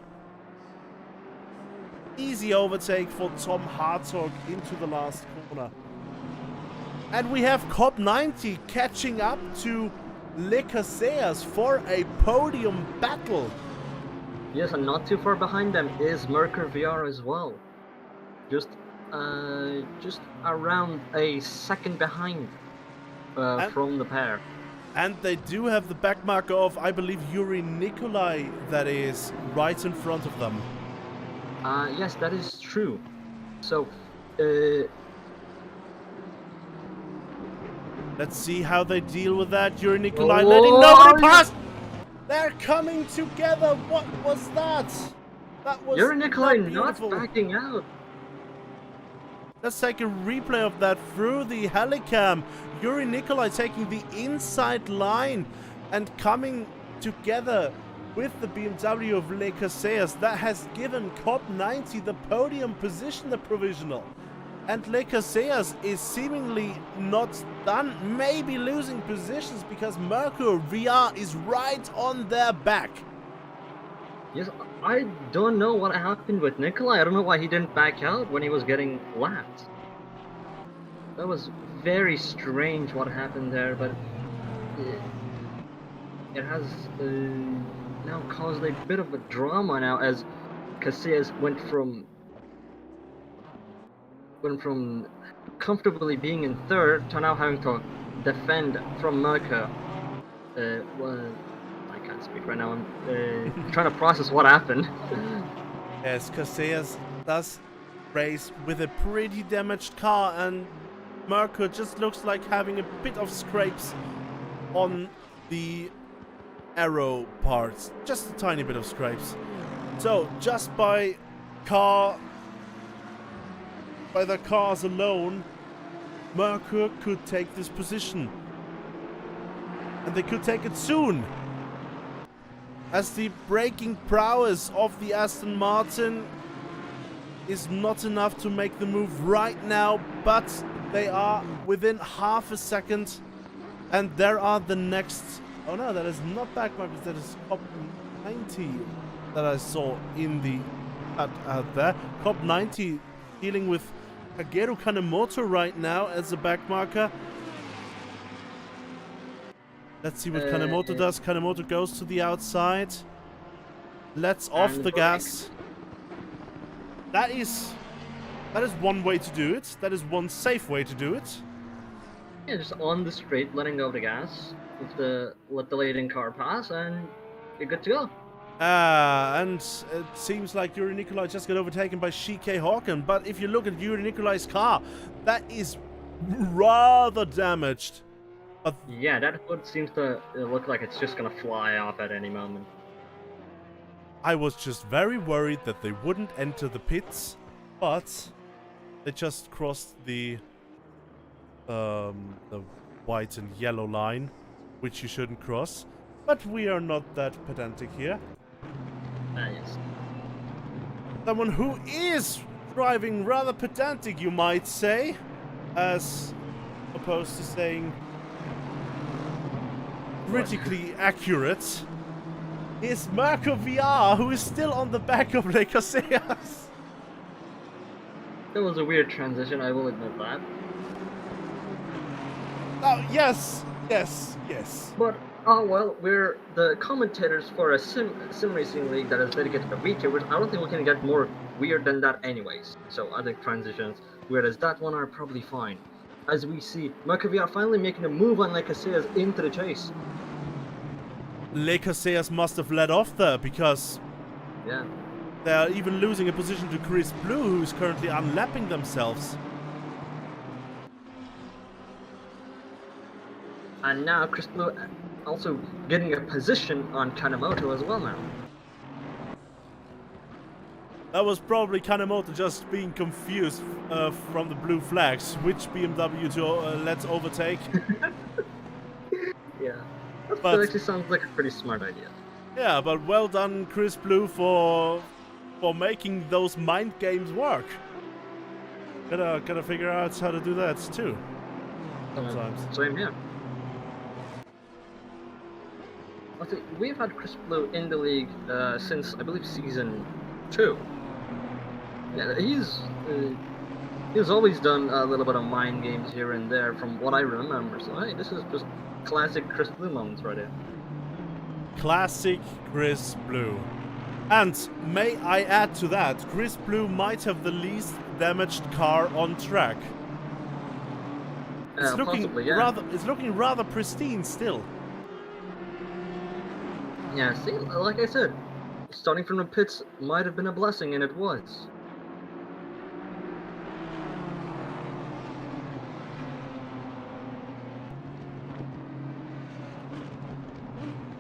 S1: Easy overtake for Tom Hartog into the last corner. And we have Cop 90 catching up to Le Casillas for a podium battle.
S2: Yes, and not too far behind them is Merkur VR as well. Just around a second behind from the pair.
S1: And they do have the back marker of, I believe, Yuri Nikolai that is right in front of them.
S2: Yes, that is true. So,
S1: let's see how they deal with that. Yuri Nikolai letting nobody pass! They're coming together! What was that? That was
S2: Yuri Nikolai
S1: not
S2: not backing out.
S1: Let's take a replay of that through the helicam. Yuri Nikolai taking the inside line and coming together with the BMW of Le Casillas. That has given Cop 90 the podium position, the provisional. And Le Casillas is seemingly not done, maybe losing positions because Merkur VR is right on their back.
S2: Yes, I don't know what happened with Nikolai. I don't know why he didn't back out when he was getting lapped. That was very strange what happened there, but it has now caused a bit of a drama now as Casillas went from comfortably being in third to now having to defend from Merkur. I can't speak right now. I'm trying to process what happened.
S1: Yes, Casillas does race with a pretty damaged car, and Merkur just looks like having a bit of scrapes on the aero parts. Just a tiny bit of scrapes. So, just by the cars alone, Merkur could take this position. And they could take it soon. As the braking prowess of the Aston Martin is not enough to make the move right now, but they are within half a second. And there are the next... Oh no, that is not backmarkers, that is Cop 90 that I saw in the... out there. Cop 90 dealing with Kageru Kanemoto right now as a backmarker. Let's see what Kanemoto does. Kanemoto goes to the outside. Lets off the gas. That is one way to do it. That is one safe way to do it.
S2: Yeah, just on the straight, letting go of the gas. Let the leading car pass, and you're good to go.
S1: And it seems like Yuri Nikolai just got overtaken by Shike Hawken. But if you look at Yuri Nikolai's car, that is rather damaged.
S2: Yeah, that hood seems to look like it's just gonna fly off at any moment.
S1: I was just very worried that they wouldn't enter the pits, but they just crossed the white and yellow line, which you shouldn't cross. But we are not that pedantic here.
S2: Yes.
S1: Someone who is driving rather pedantic, you might say, as opposed to saying critically accurate, is Marco VR, who is still on the back of Le Casillas.
S2: That was a weird transition, I will admit that.
S1: Oh, yes.
S2: But, oh well, we're the commentators for a sim racing league that is dedicated to VTubers. I don't think we can get more weird than that anyways. So I think transitions, weird as that one, are probably fine. As we see, Marco VR finally making a move on Le Casillas into the chase.
S1: Le Casillas must have let off there, because
S2: yeah,
S1: they are even losing a position to Chris Blue, who's currently unlapping themselves.
S2: And now Chris Blue also getting a position on Kanemoto as well now.
S1: That was probably Kanemoto just being confused from the blue flags. Which BMW to let's overtake?
S2: Yeah. That actually sounds like a pretty smart idea.
S1: Yeah, but well done, Chris Blue, for making those mind games work. Gotta figure out how to do that too. Sometimes.
S2: Same here. We've had Chris Blue in the league since I believe season 2. Yeah, he's always done a little bit of mind games here and there, from what I remember. So hey, this is just classic Chris Blue moments right here.
S1: Classic Chris Blue. And may I add to that, Chris Blue might have the least damaged car on track. It's looking
S2: possibly, yeah.
S1: It's looking rather pristine still.
S2: Yeah, see, like I said, starting from the pits might have been a blessing, and it was.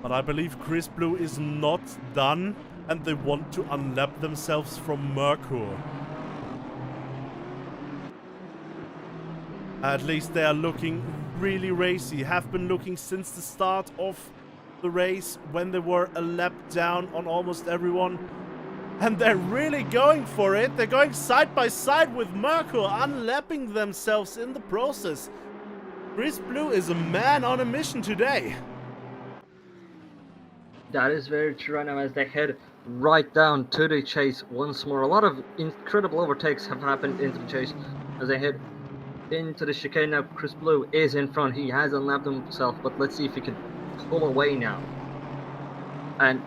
S1: But I believe Chris Blue is not done, and they want to unlap themselves from Merkur. At least they are looking really racy, have been looking since the start of the race, when they were a lap down on almost everyone. And they're really going for it. They're going side by side with Merkur, unlapping themselves in the process. Chris Blue is a man on a mission today.
S2: That is very true right now, as they head right down to the chase once more. A lot of incredible overtakes have happened into the chase as they head into the chicane. Now Chris Blue is in front. He has unlapped himself, but let's see if he can pull away now and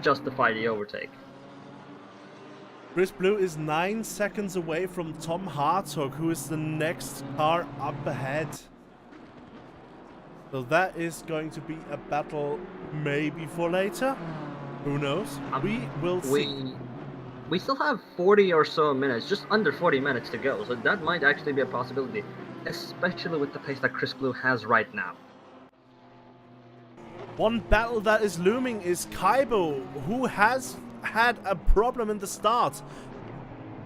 S2: justify the overtake.
S1: Chris Blue is 9 seconds away from Tom Hartog, who is the next car up ahead. So that is going to be a battle maybe for later. Who knows? We will see.
S2: We still have 40 or so minutes, just under 40 minutes to go, so that might actually be a possibility. especially with the pace that Chris Blue has right now.
S1: One battle that is looming is Kaibo, who has had a problem in the start,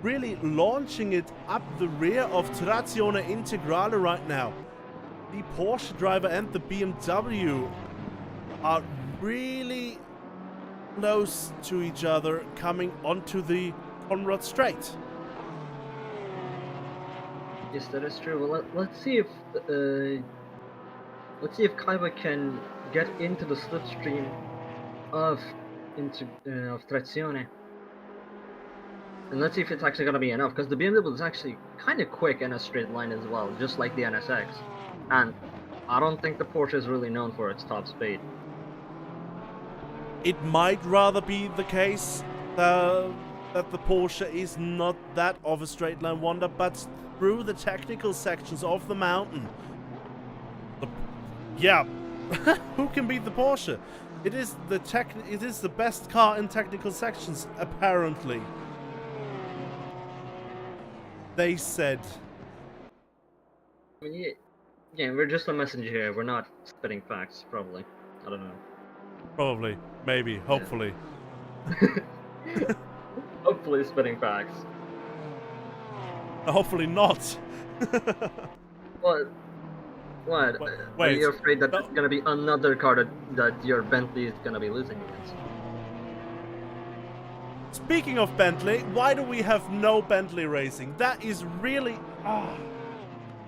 S1: really launching it up the rear of Trazione Integrale right now. The Porsche driver and the BMW are really close to each other coming onto the Conrad Straight.
S2: Yes, that is true. Well, let's see if Kaiba can get into the slipstream of Trazione, and let's see if it's actually gonna be enough. Because the BMW is actually kind of quick in a straight line as well, just like the NSX, and I don't think the Porsche is really known for its top speed.
S1: It might rather be the case that the Porsche is not that of a straight line wonder, but through the technical sections of the mountain, yeah, who can beat the Porsche? It is the best car in technical sections, apparently. They said.
S2: I mean, yeah, we're just a messenger here. We're not spitting facts, probably. I don't know.
S1: Probably, maybe, hopefully.
S2: Yeah. Hopefully spitting facts.
S1: Hopefully not.
S2: What? What?
S1: Wait,
S2: Are you afraid that
S1: no.
S2: there's gonna be another car that your Bentley is gonna be losing against?
S1: Speaking of Bentley, why do we have no Bentley racing? That is really...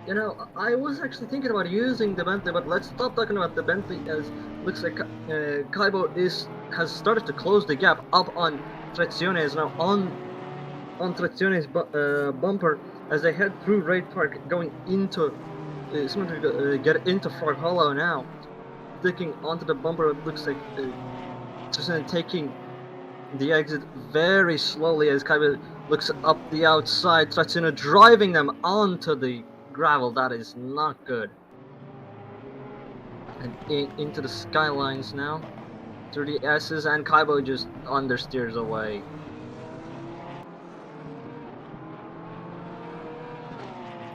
S2: You know, I was actually thinking about using the Bentley, but let's stop talking about the Bentley, as looks like Kaibo has started to close the gap up on Trazione, is now on Trazione's bumper as they head through Raid Park, going into get into Frog Hollow now, sticking onto the bumper. It looks like Trazione taking the exit very slowly as Kaibo looks up the outside. Trazione driving them onto the gravel. That is not good. And into the skylines now, through the S's, and Kaibo just understeers away.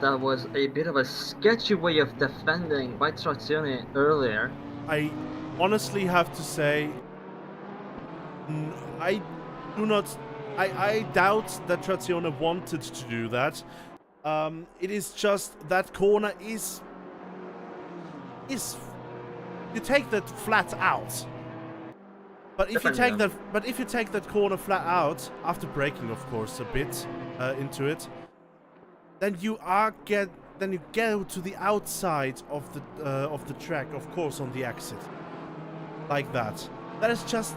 S2: That was a bit of a sketchy way of defending by Trazione earlier.
S1: I honestly have to say, I doubt that Trazione wanted to do that. It is just that corner is you take that flat out. But if you take that corner flat out after braking, of course, a bit into it, then you go to the outside of the track, of course, on the exit, like that. That is just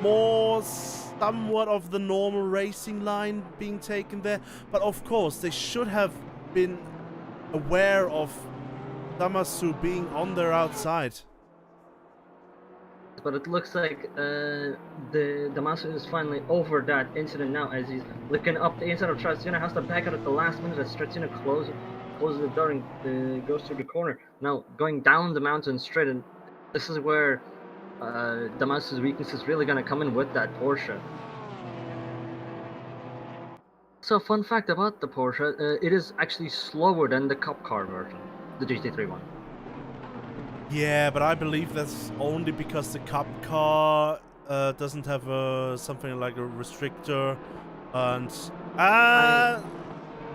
S1: more somewhat of the normal racing line being taken there. But of course, they should have been aware of Damasu being on their outside.
S2: But it looks like Damasu is finally over that incident now, as he's looking up the inside of Trazione, has to back out at the last minute as Trazione closes the door and goes through the corner. Now going down the mountain straight, and this is where Damasu's weakness is really going to come in with that Porsche. So, fun fact about the Porsche, it is actually slower than the Cup car version, the GT3 one.
S1: Yeah, but I believe that's only because the Cup car doesn't have something like a restrictor, and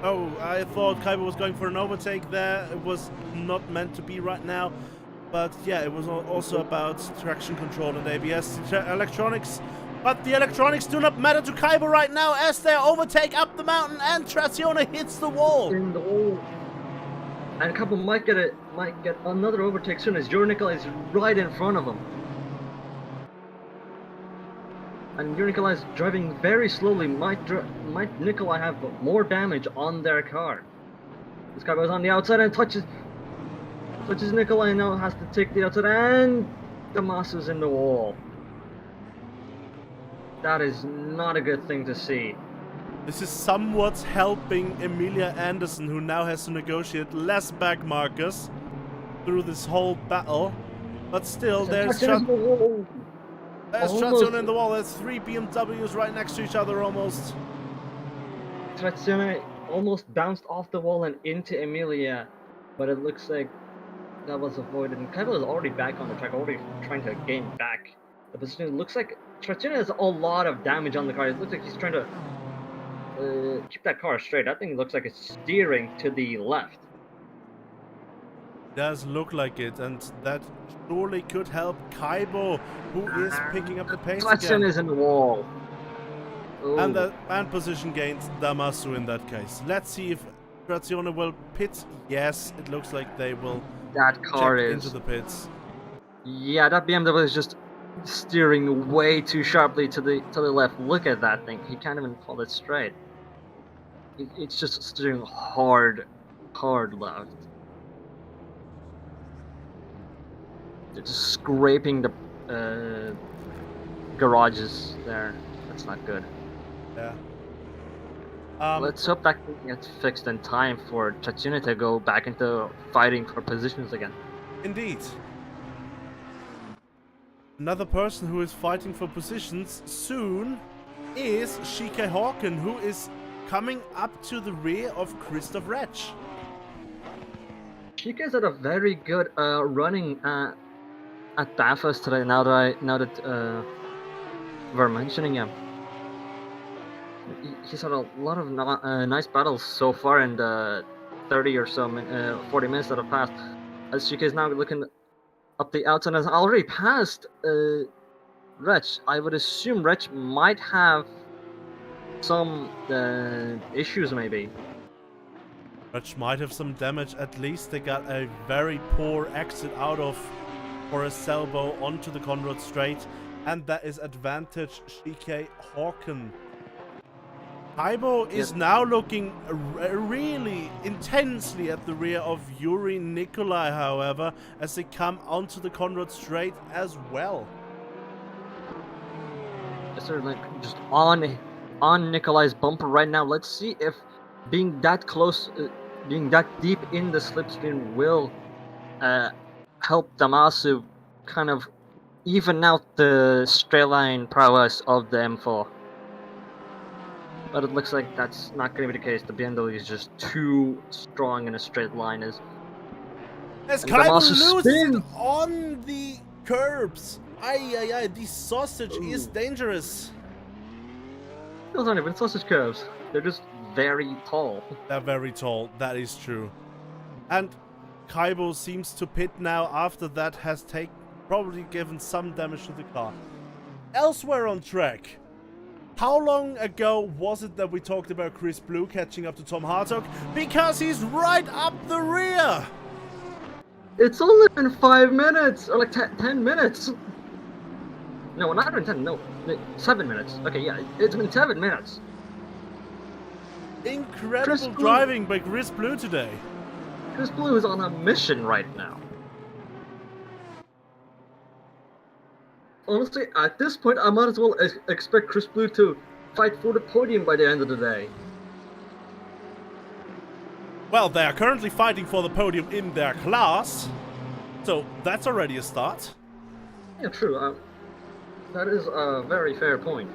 S1: oh, I thought Kaiba was going for an overtake there. It was not meant to be right now, but yeah, it was also about traction control and ABS electronics. But the electronics do not matter to Kaiba right now as they overtake up the mountain and Trazione hits the wall.
S2: In the wall. And Kaiba might get another overtake soon as Nikolai is right in front of him. And Nikolai is driving very slowly. Might Nikolai have more damage on their car? This guy goes on the outside and touches Nikolai, now has to take the outside, and Damasu's in the wall. That is not a good thing to see.
S1: This is somewhat helping Emilia Anderson, who now has to negotiate less back markers through this whole battle. But still, there's Trazione in the wall. There's 3 BMWs right next to each other almost.
S2: Trazione almost bounced off the wall and into Emilia. but it looks like that was avoided. And Kaiba is already back on the track, already trying to gain back the position. It looks like Traccino has a lot of damage on the car. It looks like he's trying to keep that car straight. That thing looks like it's steering to the left.
S1: Does look like it, and that surely could help Kaibo, who is picking up the pace
S2: Traccino
S1: again.
S2: is in the wall.
S1: And
S2: Ooh.
S1: position gains Damasu in that case. Let's see if Trazione will pit. Yes, it looks like they will
S2: That car
S1: check
S2: is.
S1: into the pits.
S2: Yeah, that BMW is just steering way too sharply to the left. Look at that thing. He can't even pull it straight. It's just steering hard left. They're just scraping the garages there. That's not good.
S1: Yeah.
S2: Let's hope that gets fixed in time for Traccino to go back into fighting for positions again.
S1: Indeed. Another person who is fighting for positions soon is Shike Hawken, who is coming up to the rear of Christoph Retsch.
S2: Shika's had a very good running at Bathurst today. Now that we're mentioning him, he's had a lot of nice battles so far in the 30 or so 40 minutes that have passed. As Shika is now looking up the outside and has already passed Retsch. I would assume Retsch might have some issues maybe.
S1: Retsch might have some damage. At least they got a very poor exit out of for a Selbo onto the Conrad Straight, and that is advantage Shike Hawken. Kaibo is now looking really intensely at the rear of Yuri Nikolai, however, as they come onto the Conrad Straight as well.
S2: They're like just on Nikolai's bumper right now. Let's see if being that close, being that deep in the slipstream will help Damasu kind of even out the straight line prowess of the M4. But it looks like that's not going to be the case. The BMW is just too strong in a straight line. As
S1: Kaibo loses
S2: spins
S1: it on the curbs. Ay, the sausage is dangerous.
S2: Those aren't even sausage curves. They're just very tall.
S1: They're very tall, that is true. And Kaibo seems to pit now after that has probably given some damage to the car. Elsewhere on track, how long ago was it that we talked about Chris Blue catching up to Tom Hartog? Because he's right up the rear!
S2: It's only been 5 minutes, or like 10 minutes. No, not even 10, no, 7 minutes. Okay, yeah, it's been 7 minutes.
S1: Incredible driving by Chris Blue today.
S2: Chris Blue is on a mission right now. Honestly, at this point, I might as well expect Chris Blue to fight for the podium by the end of the day.
S1: Well, they are currently fighting for the podium in their class, so that's already a start.
S2: Yeah, true. That is a very fair point.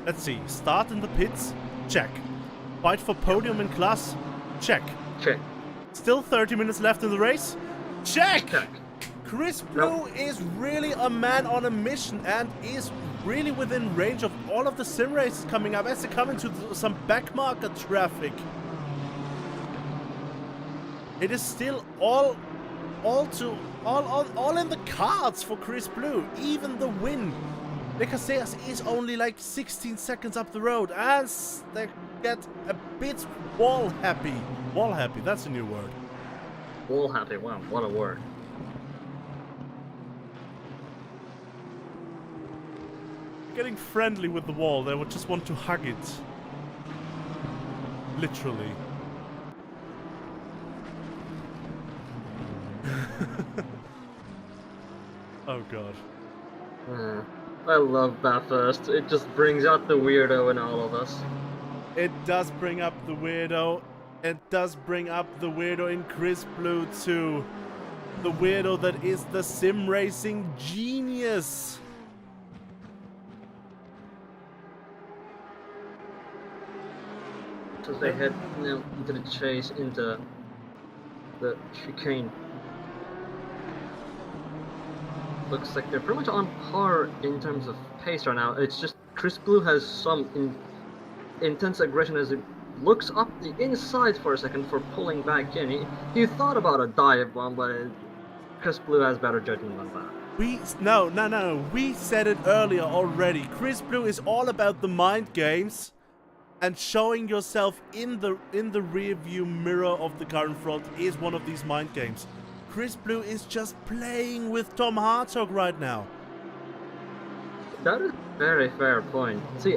S1: Let's see. Start in the pits. Check. Fight for podium in class. Check.
S2: Check.
S1: Still 30 minutes left in the race. Check!
S2: Check.
S1: Chris Blue is really a man on a mission and is really within range of all of the sim races coming up as they come into some backmarker traffic. It is still all in the cards for Chris Blue. Even the win. Casillas is only like 16 seconds up the road as they get a bit wall happy. Wall happy, that's a new word.
S2: Wall happy, wow, what a word.
S1: Getting friendly with the wall, they would just want to hug it. Literally. Oh god.
S2: I love Bathurst. It just brings out the weirdo in all of us.
S1: It does bring up the weirdo. It does bring up the weirdo in Chris Blue too. The weirdo that is the sim racing genius.
S2: As they head into the chase into the chicane. Looks like they're pretty much on par in terms of pace right now. It's just Chris Blue has some intense aggression as he looks up the inside for a second for pulling back in. He thought about a dive bomb, but Chris Blue has better judgment than that.
S1: No. We said it earlier already. Chris Blue is all about the mind games and showing yourself in the rear view mirror of the car in front is one of these mind games. Chris Blue is just playing with Tom Hartog right now.
S2: That is a very fair point. See,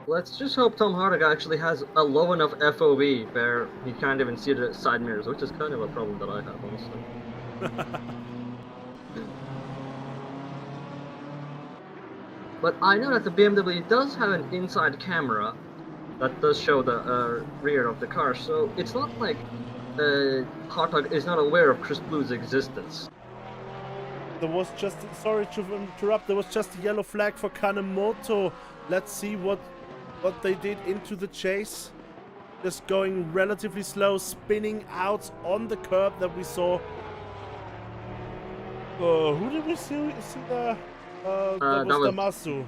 S2: let's just hope Tom Hartog actually has a low enough FOV where he can't even see the side mirrors, which is kind of a problem that I have, honestly. But I know that the BMW does have an inside camera that does show the rear of the car, so it's not like Hartog is not aware of Chris Blue's existence.
S1: There was just, sorry to interrupt, there was just a yellow flag for Kanemoto. Let's see what they did into the chase. Just going relatively slow, spinning out on the curb that we saw. Who did we see there? That was Damasu.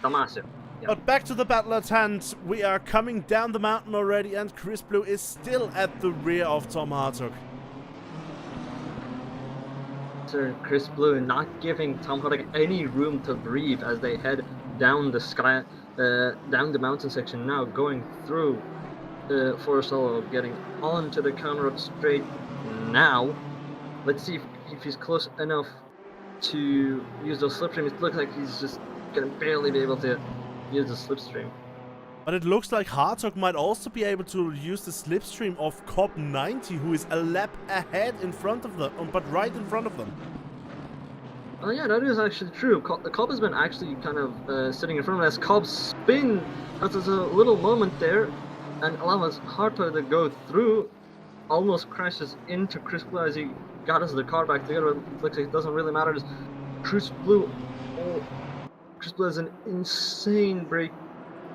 S2: Damasu. Yeah.
S1: But back to the battle at hand. We are coming down the mountain already, and Chris Blue is still at the rear of Tom Hartog.
S2: Sir, Chris Blue not giving Tom Hartog any room to breathe as they head down the sky, down the mountain section. Now going through Forest Hollow, getting onto the Conrad Straight. Now, let's see if he's close enough to use the slipstream. It looks like he's just gonna barely be able to use the slipstream.
S1: But it looks like Hartog might also be able to use the slipstream of Cobb 90, who is a lap ahead in front of them, but right in front of them.
S2: Oh yeah, that is actually true. Cobb has been actually kind of sitting in front of us. Cobb spin, there's a little moment there, and allows Hartog to go through, almost crashes into Chris Blue as he gathers the car back together. It looks like it doesn't really matter. Chris Blue has an insane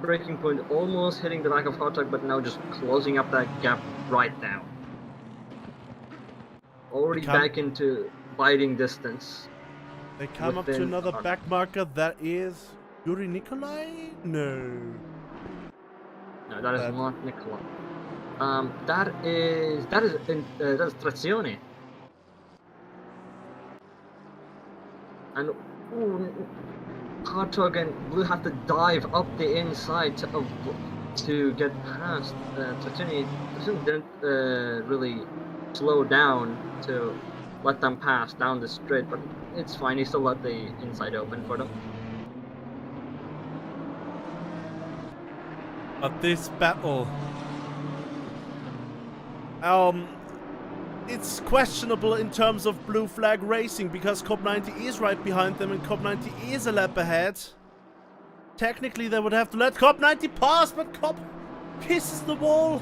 S2: breaking point, almost hitting the back of Hartog, but now just closing up that gap right now. Already back into biting distance.
S1: They come up to another back marker. That is Yuri Nikolai? No.
S2: No, that is not Nikolai. That is Trazione. And Hartog and Blue have to dive up the inside to get past. Trazione didn't really slow down to let them pass down the straight, but it's fine. He still let the inside open for them.
S1: But this battle, it's questionable in terms of blue flag racing because Cobb 90 is right behind them and Cobb 90 is a lap ahead. Technically they would have to let Cobb 90 pass, but Cobb kisses the wall.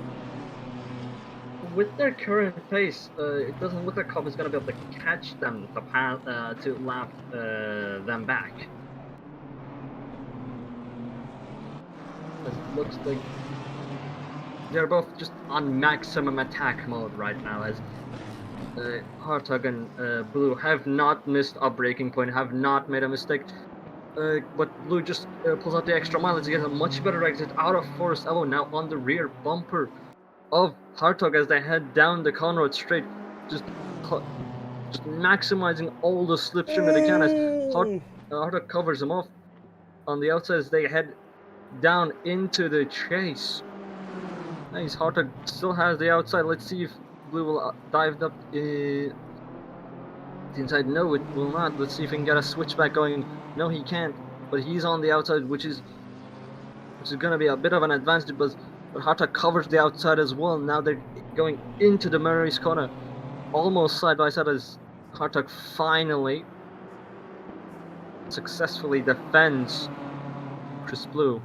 S2: With their current pace, it doesn't look like Cobb is going to be able to catch them to lap them back. It looks like they're both just on maximum attack mode right now, as Hartog and Blue have not missed a braking point, have not made a mistake. But Blue just pulls out the extra mileage to get a much better exit out of Forest Hollow, now on the rear bumper of Hartog as they head down the Conrad Straight, just maximizing all the slipstream that they can as Hartog covers them off on the outside as they head down into the chase. Nice, Hartog still has the outside. Let's see if Blue will dive up the inside. No, it will not. Let's see if he can get a switchback going. No, he can't. But he's on the outside, which is going to be a bit of an advantage. But Hartog covers the outside as well. Now they're going into the Murray's corner, almost side by side as Hartog finally successfully defends Chris Blue.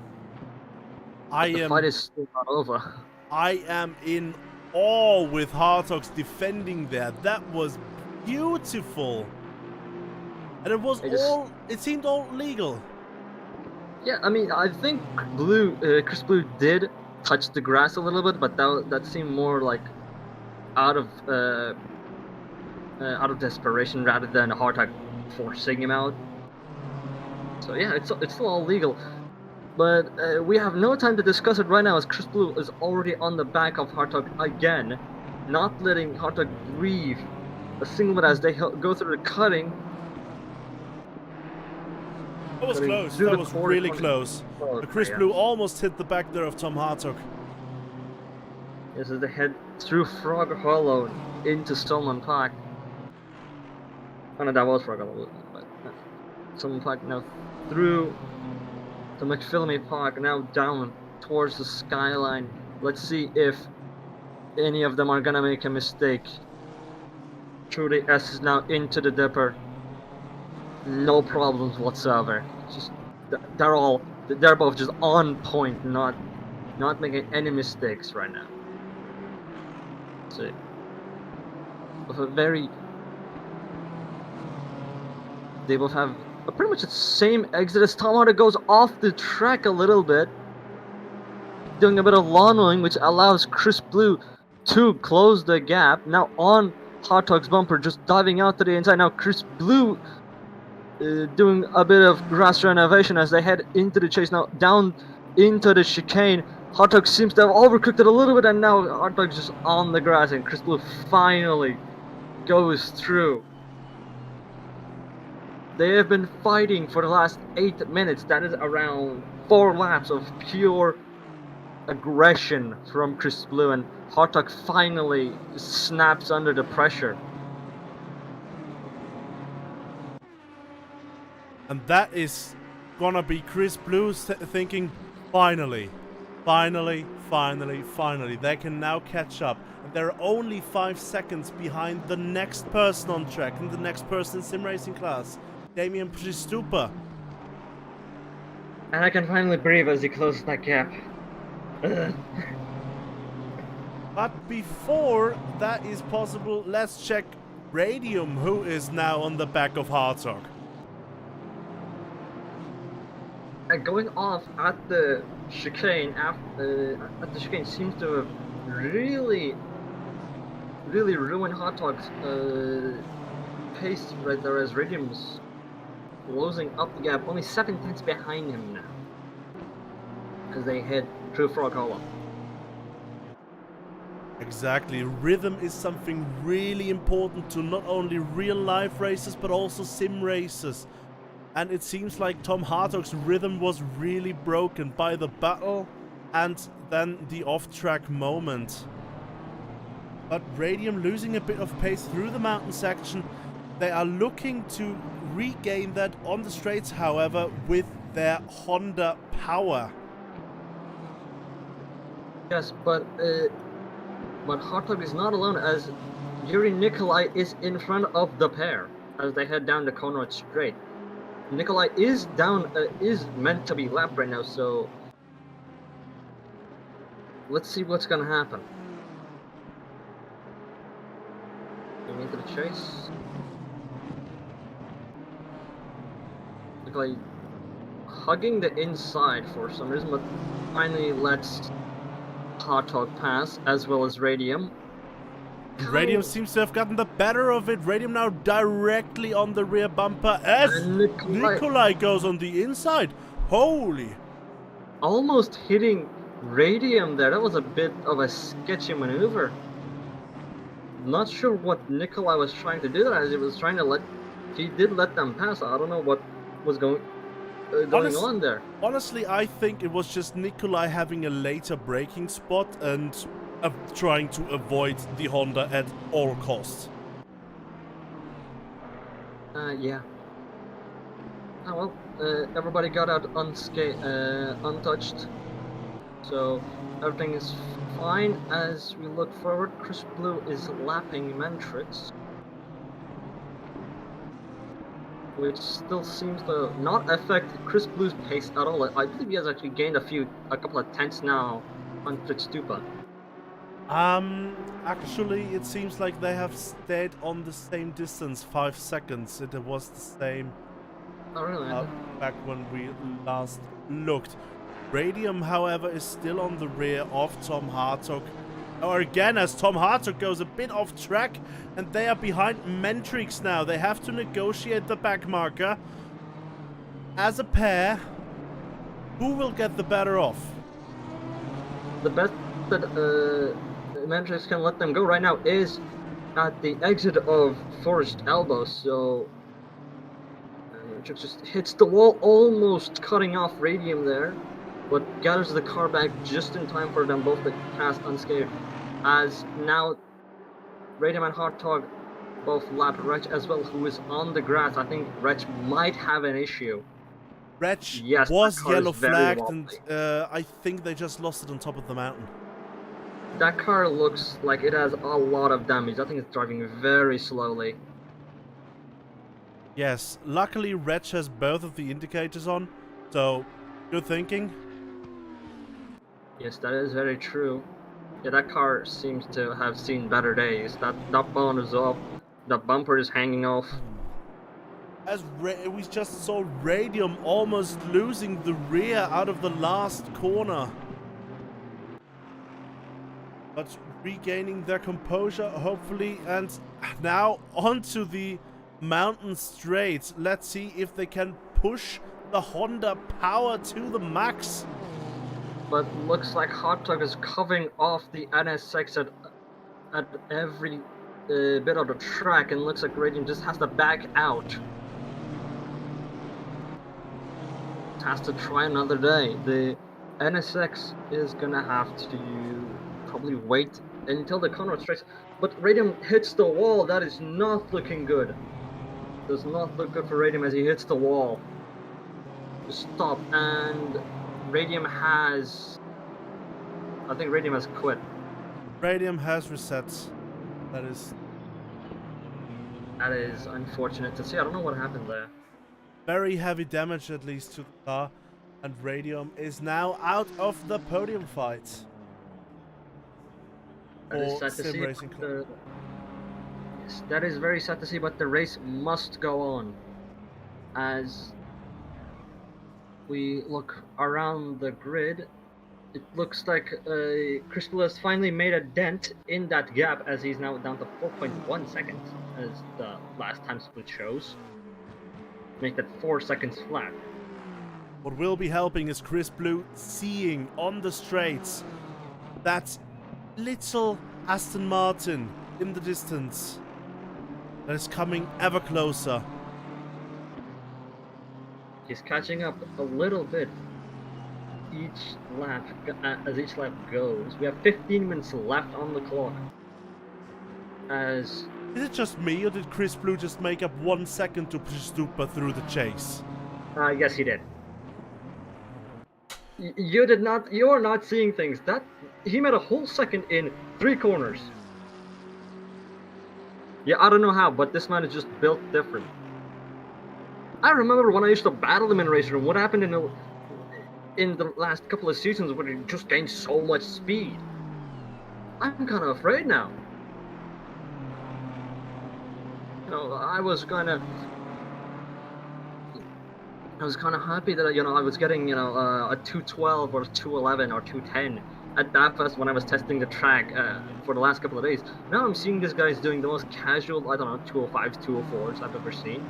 S2: The fight is still not over.
S1: I am in awe with Hartog's defending there. That was beautiful. And it seemed all legal.
S2: Yeah, I mean, I think Chris Blue did touch the grass a little bit, but that seemed more like out of desperation rather than Hartog forcing him out. So yeah, it's still all legal. But we have no time to discuss it right now, as Chris Blue is already on the back of Hartog again, not letting Hartog breathe a single minute as they go through the cutting.
S1: That was close. That was really close. But Chris Blue almost hit the back there of Tom Hartog.
S2: Yes, as they head through Frog Hollow into Stillman Park. Oh no, that was Frog Hollow, but Stillman Park now through the McPhillamy Park, now down towards the skyline. Let's see if any of them are gonna make a mistake. Through the S is now into the Dipper. No problems whatsoever. Just they're both just on point, not making any mistakes right now. So with a very, they both have pretty much the same exit as Tom Hartog goes off the track a little bit, doing a bit of lawnmowing, which allows Chris Blue to close the gap. Now on Hartog's bumper, just diving out to the inside. Now Chris Blue doing a bit of grass renovation as they head into the chase. Now down into the chicane. Hartog seems to have overcooked it a little bit, and now Hartog's just on the grass, and Chris Blue finally goes through. They have been fighting for the last 8 minutes. That is around 4 laps of pure aggression from Chris Blue, and Hartog finally snaps under the pressure.
S1: And that is gonna be Chris Blue thinking, finally, they can now catch up. And they're only 5 seconds behind the next person on track, and the next person in sim racing class, Damian Pristupa.
S2: And I can finally breathe as he closes that gap.
S1: But before that is possible, let's check Radium, who is now on the back of Hartog.
S2: And going off at the chicane, seems to have really ruined Hartog's pace right there, as Radium's closing up the gap, only 7 tenths behind him now, as they head through Frog Hollow.
S1: Exactly, rhythm is something really important to not only real life races but also sim races. And it seems like Tom Hartog's rhythm was really broken by the battle and then the off-track moment. But Radium losing a bit of pace through the mountain section. They are looking to regain that on the straights, however, with their Honda power.
S2: Yes, but Hartog is not alone, as Yuri Nikolai is in front of the pair as they head down the Conrad Straight. Nikolai is down, is meant to be lapped right now, so let's see what's gonna happen. Going into the chase. Nikolai hugging the inside for some reason, but finally lets Hartog pass, as well as Radium.
S1: Radium seems to have gotten the better of it. Radium now directly on the rear bumper as Nikolai goes on the inside. Holy!
S2: Almost hitting Radium there. That was a bit of a sketchy maneuver. Not sure what Nikolai was trying to do there, as he was trying to he did let them pass. I don't know what was going on there.
S1: Honestly, I think it was just Nikolai having a later braking spot and trying to avoid the Honda at all costs.
S2: Yeah. Oh well, everybody got out untouched, so everything is fine. As we look forward, Chris Blue is lapping Mentrix, which still seems to not affect Chris Blue's pace at all. I believe he has actually gained a couple of tenths now on Pristupa.
S1: Actually, it seems like they have stayed on the same distance, 5 seconds. It was the same.
S2: Oh, really?
S1: Back when we last looked. Radium, however, is still on the rear of Tom Hartog. Or again, as Tom Hartog goes a bit off track, and they are behind Mentrix now. They have to negotiate the back marker. As a pair, who will get the better off?
S2: The best that Mentrix can let them go right now is at the exit of Forest Elbow, so Mentrix just hits the wall, almost cutting off Radium there, but gathers the car back just in time for them both to pass unscathed. As now Radium and Hartog both lap Wretch as well, who is on the grass. I think Wretch might have an issue.
S1: Wretch
S2: Yes,
S1: was
S2: that car
S1: yellow
S2: is very
S1: flagged,
S2: wobbly.
S1: and I think they just lost it on top of the mountain.
S2: That car looks like it has a lot of damage. I think it's driving very slowly.
S1: Yes, luckily Wretch has both of the indicators on, so good thinking.
S2: Yes, that is very true. Yeah, that car seems to have seen better days. That bone is up, the bumper is hanging off.
S1: As we just saw Radium almost losing the rear out of the last corner. But regaining their composure, hopefully, and now onto the mountain straight. Let's see if they can push the Honda power to the max.
S2: But looks like Hartog is covering off the NSX at every bit of the track, and looks like Radium just has to back out. Has to try another day. The NSX is gonna have to probably wait until the corner straight. But Radium hits the wall. That is not looking good. Does not look good for Radium as he hits the wall. Stop, and Radium has... I think Radium has quit.
S1: Radium has reset. That is
S2: unfortunate to see. I don't know what happened there.
S1: very heavy damage, at least to the car, and Radium is now out of the podium fight.
S2: That is sad to see. Yes, that is very sad to see, but the race must go on. As we look around the grid, it looks like Crystal has finally made a dent in that gap, as he's now down to 4.1 seconds, as the last time split shows. Make that 4 seconds flat.
S1: What will be helping is Chris Blue seeing on the straights that little Aston Martin in the distance that is coming ever closer.
S2: He's catching up a little bit each lap, as each lap goes. We have 15 minutes left on the clock. As...
S1: Is it just me, or did Chris Blue just make up 1 second to push Stupa through the chase?
S2: Yes, he did. You did not. You are not seeing things. That he made a whole second in 3 corners. Yeah, I don't know how, but this man is just built different. I remember when I used to battle him in Raceroom. What happened in the last couple of seasons when he just gained so much speed? I'm kind of afraid now. You know, I was kind of happy that, you know, I was getting, you know, a 212 or 211 or 210 at DAFS when I was testing the track for the last couple of days. Now I'm seeing this guy's doing the most casual, I don't know, 205s, 204s I've ever seen.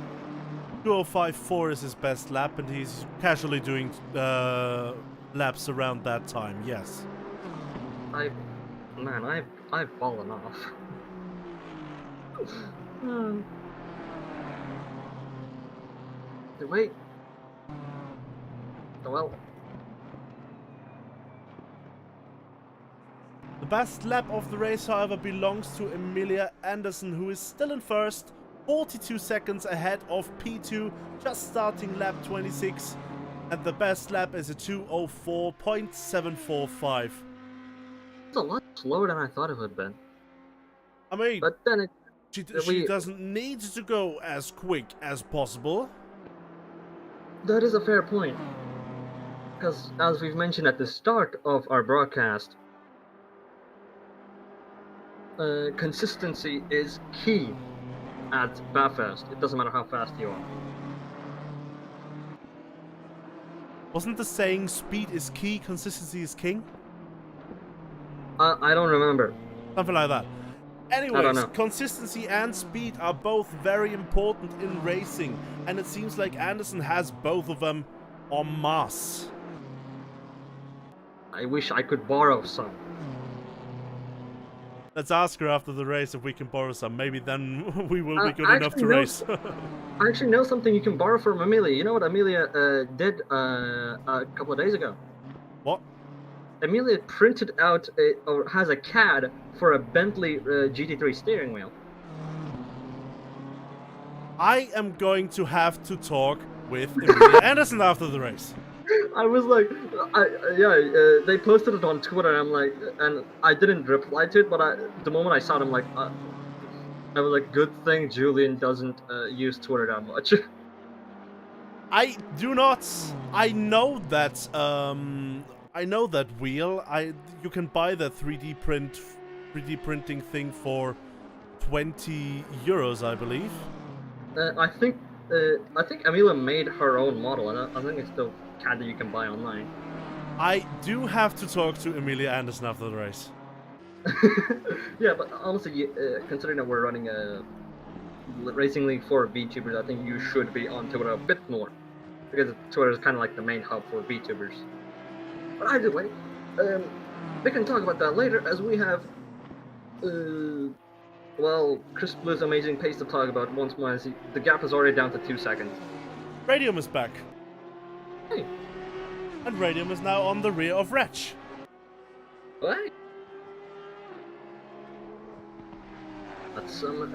S1: 205.4 is his best lap, and he's casually doing laps around that time, yes.
S2: I've fallen off. Wait. Oh well.
S1: The best lap of the race, however, belongs to Emilia Anderson, who is still in first, 42 seconds ahead of P2, just starting lap 26. And the best lap is a 2:04.745.
S2: It's a lot slower than I thought it would have been.
S1: I mean,
S2: but then
S1: she doesn't need to go as quick as possible.
S2: That is a fair point. Because, as we've mentioned at the start of our broadcast, consistency is key at Bathurst. It doesn't matter how fast you are.
S1: Wasn't the saying, speed is key, consistency is king?
S2: I don't remember.
S1: Something like that.
S2: I don't
S1: Anyways,
S2: know.
S1: consistency and speed are both very important in racing, and it seems like Anderson has both of them en masse.
S2: I wish I could borrow some.
S1: Let's ask her after the race if we can borrow some. Maybe then we will be good
S2: I
S1: enough to
S2: actually know
S1: race.
S2: I actually know something you can borrow from Amelia. You know what Amelia did a couple of days ago?
S1: What?
S2: Amelia printed out or has a CAD for a Bentley GT3 steering wheel.
S1: I am going to have to talk with Emilia Anderson after the race.
S2: I was like, they posted it on Twitter, and I'm like, and I didn't reply to it, but the moment I saw it, I'm like, I was like, good thing Julian doesn't use Twitter that much.
S1: I do not. I know that. I know that wheel. You can buy that 3D printing thing for 20 euros, I believe.
S2: I think Amelia made her own model, and I think it's the CAD that you can buy online.
S1: I do have to talk to Emilia Anderson after the race.
S2: Yeah, but honestly, considering that we're running a Racing League for VTubers, I think you should be on Twitter a bit more, because Twitter is kind of like the main hub for VTubers. But either way, we can talk about that later, as we have, well, Chris Blue's amazing pace to talk about once more, as the gap is already down to 2 seconds.
S1: Radium is back.
S2: Hey.
S1: And Radium is now on the rear of Wretch.
S2: What? That's some,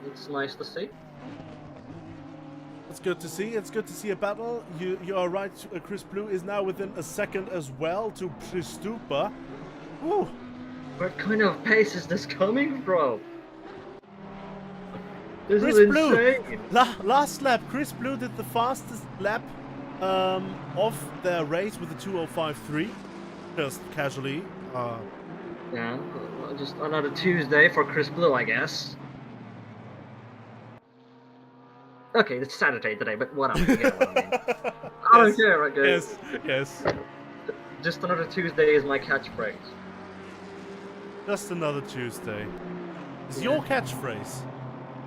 S2: it's nice to see.
S1: It's good to see. It's good to see a battle. You are right. Chris Blue is now within a second as well to Pristupa. Woo!
S2: What kind of pace is this coming from? This
S1: Chris
S2: is
S1: Blue.
S2: insane.
S1: Last lap, Chris Blue did the fastest lap of their race with a 2:05.3. Just casually.
S2: Yeah, just another Tuesday for Chris Blue, I guess. Okay, it's Saturday today, but whatever. You get what I mean. I don't care, right, guys?
S1: Yes.
S2: Just another Tuesday is my catchphrase.
S1: Just another Tuesday. It's
S2: Yeah.
S1: your catchphrase.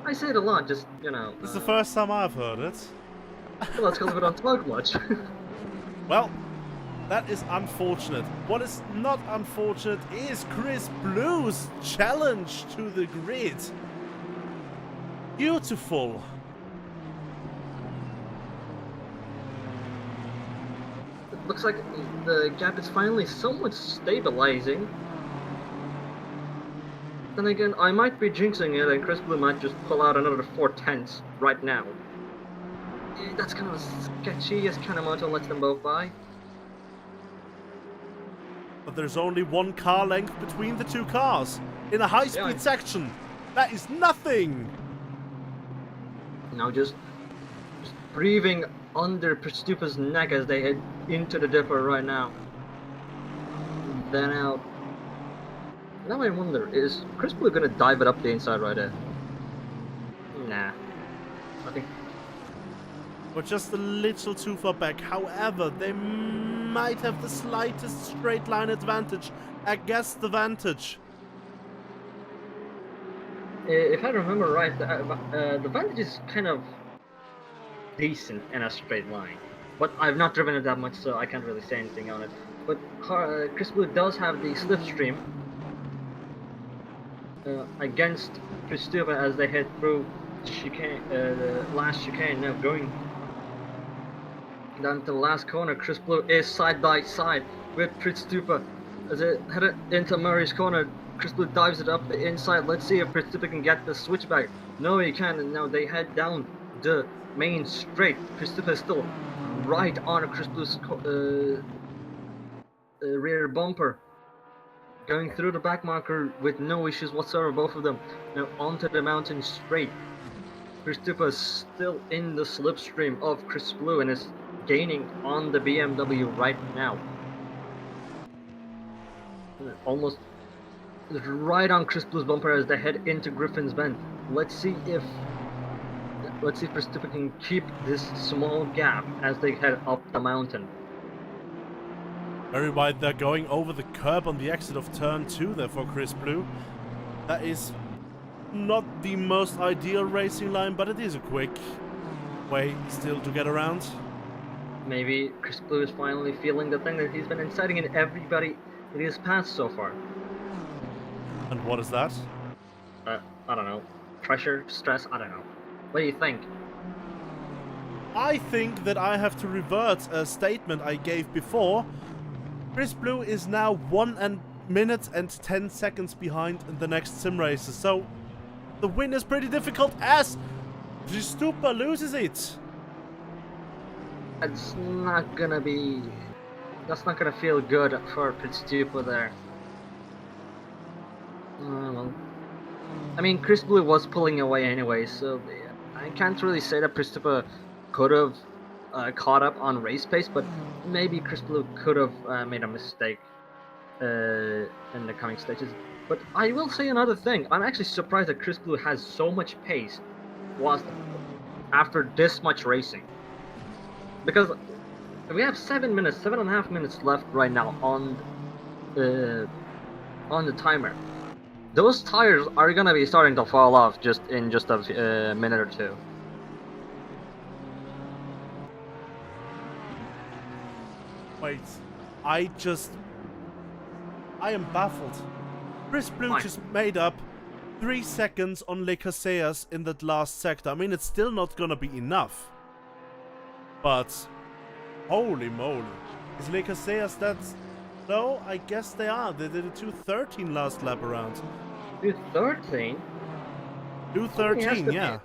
S2: I say it a lot, just, you know.
S1: It's the first time I've heard it.
S2: Well, that's because we don't talk much.
S1: Well, that is unfortunate. What is not unfortunate is Chris Blue's challenge to the grid. Beautiful.
S2: It looks like the gap is finally somewhat stabilizing. Then again, I might be jinxing it, and Chris Blue might just pull out another 4/10 right now. That's kind of sketchy, as Kanemoto lets them both by.
S1: But there's only one car length between the two cars in a high-speed
S2: Yeah.
S1: section. That is nothing.
S2: Now just breathing under Pristupa's neck as they head into the dipper right now. Then out. Now I wonder, is Chris Blue gonna dive it up the inside right there? Nah. I think
S1: We're just a little too far back. However, they might have the slightest straight line advantage against the vantage.
S2: if I remember right, the vantage is kind of decent in a straight line. But I've not driven it that much, so I can't really say anything on it. But Chris Blue does have the slipstream against Pristupa as they head through chicane, the last chicane. Now going down to the last corner, Chris Blue is side by side with Pristupa as it headed into Murray's corner. Chris Blue dives it up the inside. Let's see if Pristupa can get the switchback. No, he can. And now they head down the main straight. Pristupa is still right on Chris Blue's rear bumper. Going through the back marker with no issues whatsoever, both of them. Now onto the mountain straight. Pristupa is still in the slipstream of Chris Blue and is gaining on the BMW right now. Almost right on Chris Blue's bumper as they head into Griffin's Bend. Let's see if Pristupa can keep this small gap as they head up the mountain.
S1: Very wide. They're going over the curb on the exit of turn 2 there for Chris Blue. That is not the most ideal racing line, but it is a quick way still to get around.
S2: Maybe Chris Blue is finally feeling the thing that he's been inciting in everybody that he has passed so far.
S1: And what is that?
S2: I don't know. Pressure, stress, I don't know. What do you think?
S1: I think that I have to revert a statement I gave before. Chris Blue is now 1 minute and 10 seconds behind in the next sim races, so the win is pretty difficult as Stupa loses it.
S2: That's not gonna feel good for Stupa there. Well, I mean, Chris Blue was pulling away anyway, so I can't really say that Stupa could have caught up on race pace, but maybe Chris Blue could have made a mistake in the coming stages. But I will say another thing. I'm actually surprised that Chris Blue has so much pace after this much racing. Because we have 7.5 minutes left right now on the timer. Those tires are gonna be starting to fall off in just a minute or two.
S1: Wait, I am baffled. Chris Blue
S2: Fine.
S1: just made up 3 seconds on Le Casillas in that last sector. I mean, it's still not gonna be enough. But, holy moly. Is Le Casillas that's... No, I guess they are. They did a 2:13 last lap around.
S2: 2:13?
S1: 2:13, yeah.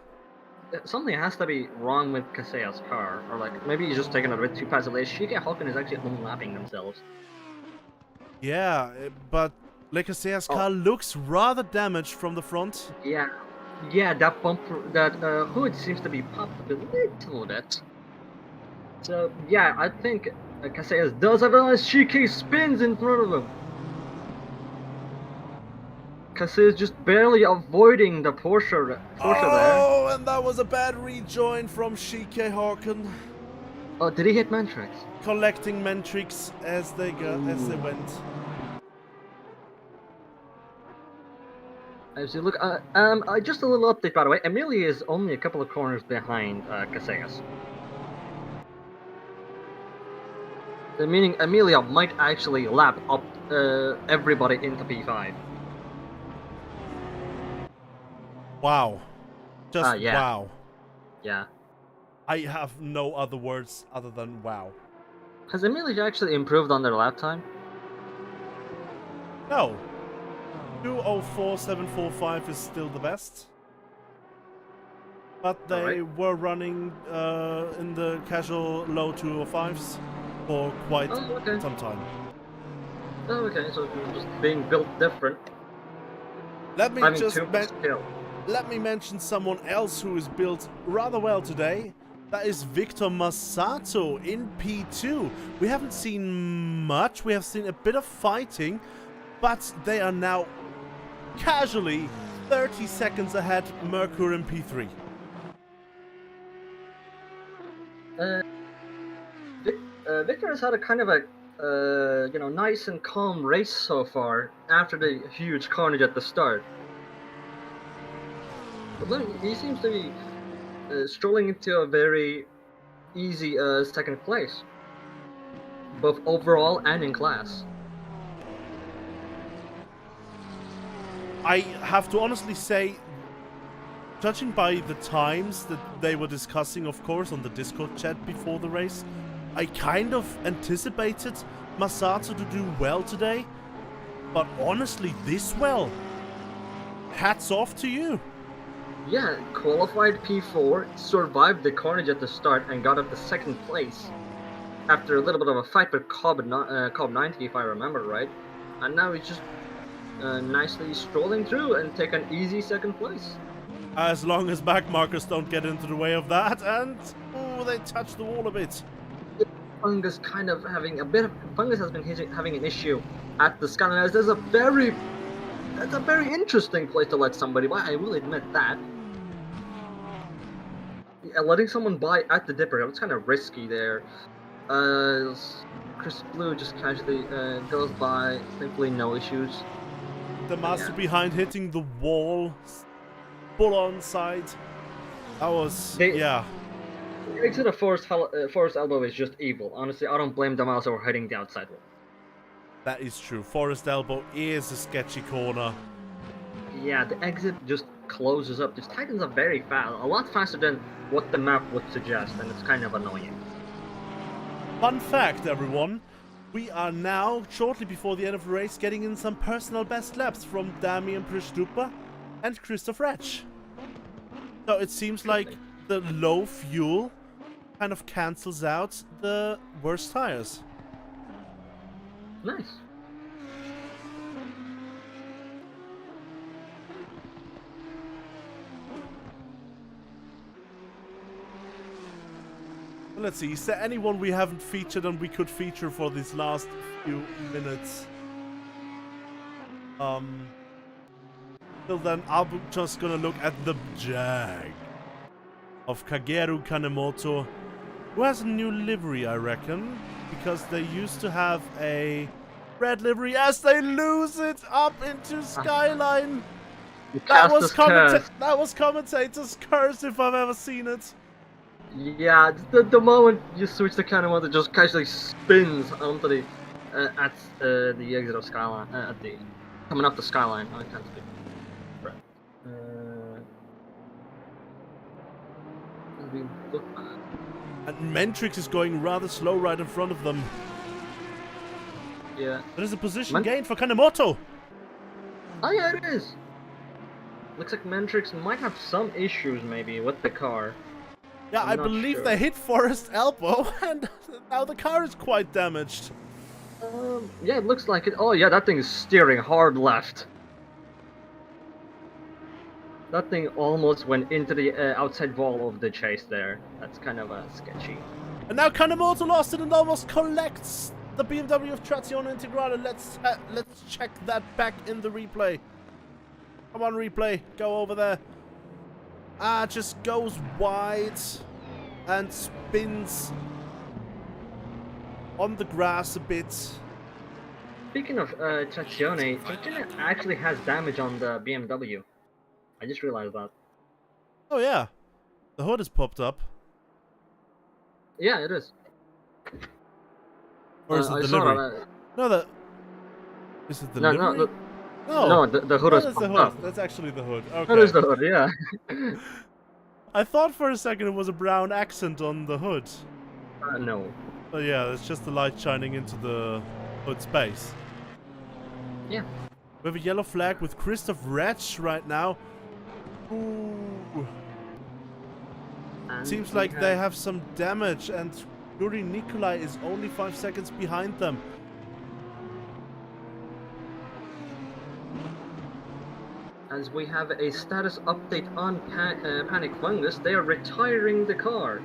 S2: Something has to be wrong with Casillas' car, or like maybe he's just taking a bit too fast. Shika Hulken is actually unlapping themselves.
S1: Yeah, but Le Casillas' car looks rather damaged from the front.
S2: Yeah, that bumper, that hood seems to be popped up a little bit. So yeah, I think Casillas does have a nice Shika spins in front of him. Casillas just barely avoiding the Porsche there.
S1: Oh, and that was a bad rejoin from Shike Harkin.
S2: Oh, did he hit Mantrix?
S1: Collecting Mentrix as they went.
S2: As you look, just a little update by the way. Amelia is only a couple of corners behind Casillas. Meaning Amelia might actually lap up everybody into P5.
S1: Wow. Just
S2: yeah.
S1: wow.
S2: Yeah.
S1: I have no other words other than wow.
S2: Has Amelia actually improved on their lap time?
S1: No. 2:04.745 is still the best. But they were running in the casual low 205s for quite some time.
S2: Oh, okay, so you're just being built different.
S1: Let me mention someone else who is built rather well today. That is Victor Massato in P2. We haven't seen much. We have seen a bit of fighting, but they are now casually 30 seconds ahead Mercury in P3.
S2: Victor has had a kind of a nice and calm race so far after the huge carnage at the start. But he seems to be strolling into a very easy second place, both overall and in class.
S1: I have to honestly say, judging by the times that they were discussing, of course, on the Discord chat before the race, I kind of anticipated Masato to do well today. But honestly, this well, hats off to you.
S2: Yeah, qualified P4, survived the carnage at the start, and got up to second place after a little bit of a fight with Cobb 90, if I remember right. And now he's just nicely strolling through and take an easy second place.
S1: As long as back markers don't get into the way of that, and they touch the wall a bit.
S2: Fungus kind of having a bit of Fungus has been having an issue at the Skyline. That's a very interesting place to let somebody by. I will admit that. Yeah, letting someone by at the Dipper, it's kind of risky there. Chris Blue just casually goes by. Thankfully, no issues.
S1: The master
S2: Yeah.
S1: behind hitting the wall, full on side. That was, yeah.
S2: The exit of Forest Elbow is just evil. Honestly, I don't blame them also for hitting the outside wall.
S1: That is true. Forest Elbow is a sketchy corner.
S2: Yeah, the exit just closes up, just tightens up very fast, a lot faster than what the map would suggest, and it's kind of annoying.
S1: Fun fact, everyone. We are now, shortly before the end of the race, getting in some personal best laps from Damian Prischduper and Christoph Retsch. So it seems like the low fuel kind of cancels out the worst tires.
S2: Nice.
S1: Let's see, is there anyone we haven't featured and we could feature for these last few minutes? Till then, I'm just gonna look at the Jag of Kageru Kanemoto, who has a new livery, I reckon, because they used to have a red livery as they lose it up into Skyline. That was commentator's curse if I've ever seen it.
S2: Yeah, the moment you switch the Kanemoto, it just casually spins onto the at the exit of Skyline, at the coming up the Skyline. I can't speak. Right.
S1: And Mentrix is going rather slow right in front of them.
S2: Yeah.
S1: There is a position gain for Kanemoto.
S2: Oh yeah, it is. Looks like Mentrix might have some issues maybe with the car.
S1: Yeah, I believe they hit Forest Elbow, and now the car is quite damaged.
S2: Yeah, it looks like it. Oh yeah, that thing is steering hard left. That thing almost went into the outside wall of the chase there. That's kind of sketchy.
S1: And now Kanemoto lost it and almost collects the BMW of Trazione Integrale. Let's check that back in the replay. Come on, replay. Go over there. Just goes wide and spins on the grass a bit.
S2: Speaking of Trazione, Trazione actually has damage on the BMW. I just realized that.
S1: Oh yeah, the hood has popped up.
S2: Yeah, it is.
S1: Or is it delivery? No, is it delivery?
S2: No, the hood is popped up.
S1: That's actually the hood. Okay.
S2: That is the hood, yeah.
S1: I thought for a second it was a brown accent on the hood.
S2: No.
S1: Oh yeah, it's just the light shining into the hood space.
S2: Yeah.
S1: We have a yellow flag with Christoph Retsch right now. Ooh. Seems like they have some damage, and Yuri Nikolai is only 5 seconds behind them.
S2: As we have a status update on Panic Fungus, they are retiring the car.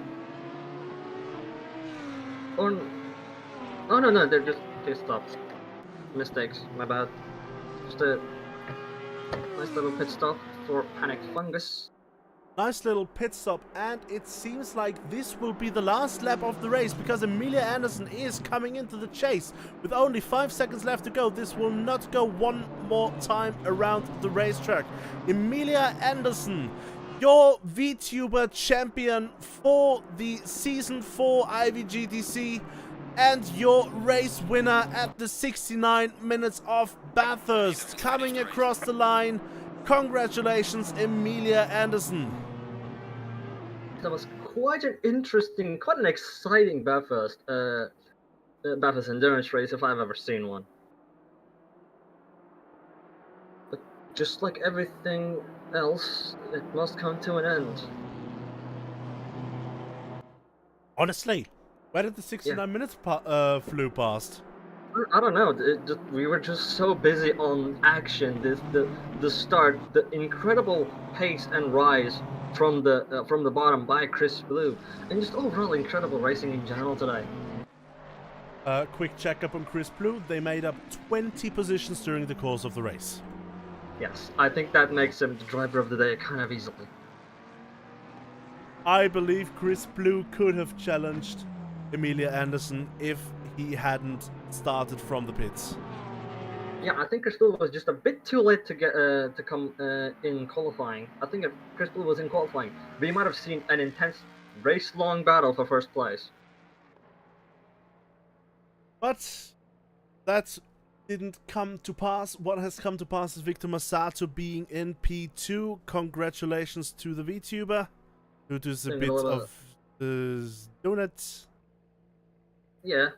S2: Oh no, they're just pissed off. Mistakes, my bad. Just a nice little pit stop for Panic Fungus.
S1: Nice little pit stop, and it seems like this will be the last lap of the race because Emilia Anderson is coming into the chase. With only 5 seconds left to go, this will not go one more time around the racetrack. Emilia Anderson, your VTuber champion for the Season 4 IVGDC and your race winner at the 69 minutes of Bathurst, coming across the line. Congratulations, Emilia Anderson.
S2: That was quite an interesting, quite an exciting Bathurst endurance race if I've ever seen one. But just like everything else, it must come to an end.
S1: Honestly, where did the 69 minutes flew past?
S2: I don't know. We were just so busy on action. The start, the incredible pace and rise from the bottom by Chris Blue, and just overall incredible racing in general today.
S1: Quick checkup on Chris Blue. They made up 20 positions during the course of the race.
S2: Yes, I think that makes him the driver of the day kind of easily.
S1: I believe Chris Blue could have challenged Emilia Anderson if he hadn't started from the pits.
S2: Yeah, I think Crystal was just a bit too late to get to come in qualifying. I think if Crystal was in qualifying, we might have seen an intense race-long battle for first place.
S1: But that didn't come to pass. What has come to pass is Victor Massato being in P2. Congratulations to the VTuber. Due to a bit of donut.
S2: Yeah.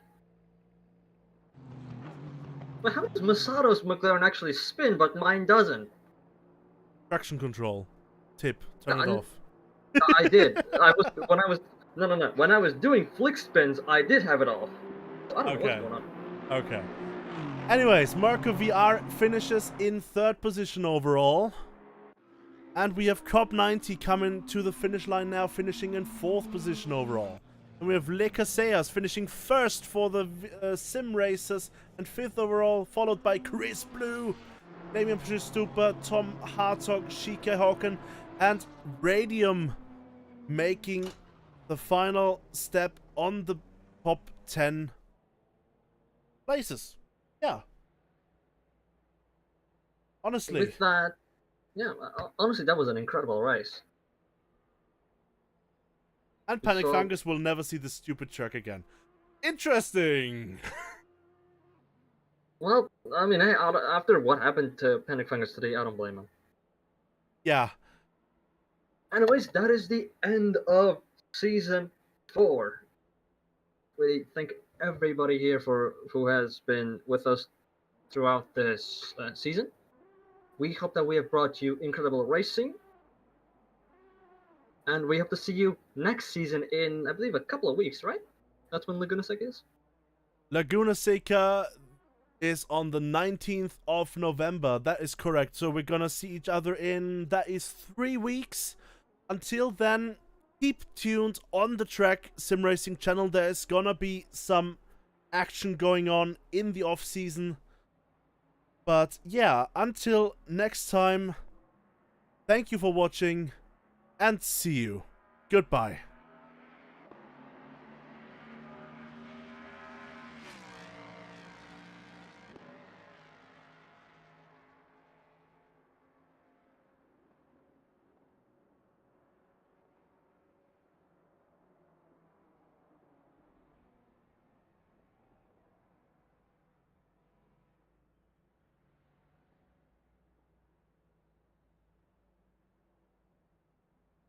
S2: But how does Masato's McLaren actually spin, but mine doesn't?
S1: Traction control. Tip. Turn it off.
S2: I did. When I was doing flick spins, I did have it off. I don't know what's going on.
S1: Okay. Anyways, Marco VR finishes in 3rd position overall. And we have Cop 90 coming to the finish line now, finishing in 4th position overall. And we have Le Casillas finishing 1st for the Sim Racers and 5th overall, followed by Chris Blue, Damien Stupa, Tom Hartog, Shike Hawken, and Radium making the final step on the top 10 places. Yeah. Honestly.
S2: With that, yeah, honestly, that was an incredible race.
S1: And Panic Fungus will never see this stupid truck again. Interesting!
S2: Well, I mean, hey, after what happened to Panic Fungus today, I don't blame him.
S1: Yeah.
S2: Anyways, that is the end of Season 4. We thank everybody here who has been with us throughout this season. We hope that we have brought you incredible racing. And we hope to see you next season in, I believe, a couple of weeks, right? That's when Laguna Seca is?
S1: Laguna Seca is on the 19th of November. That is correct. So we're gonna see each other in, that is 3 weeks. Until then, keep tuned on the TRACC Sim Racing channel. There is gonna be some action going on in the off season. But yeah, until next time, thank you for watching and see you. Goodbye.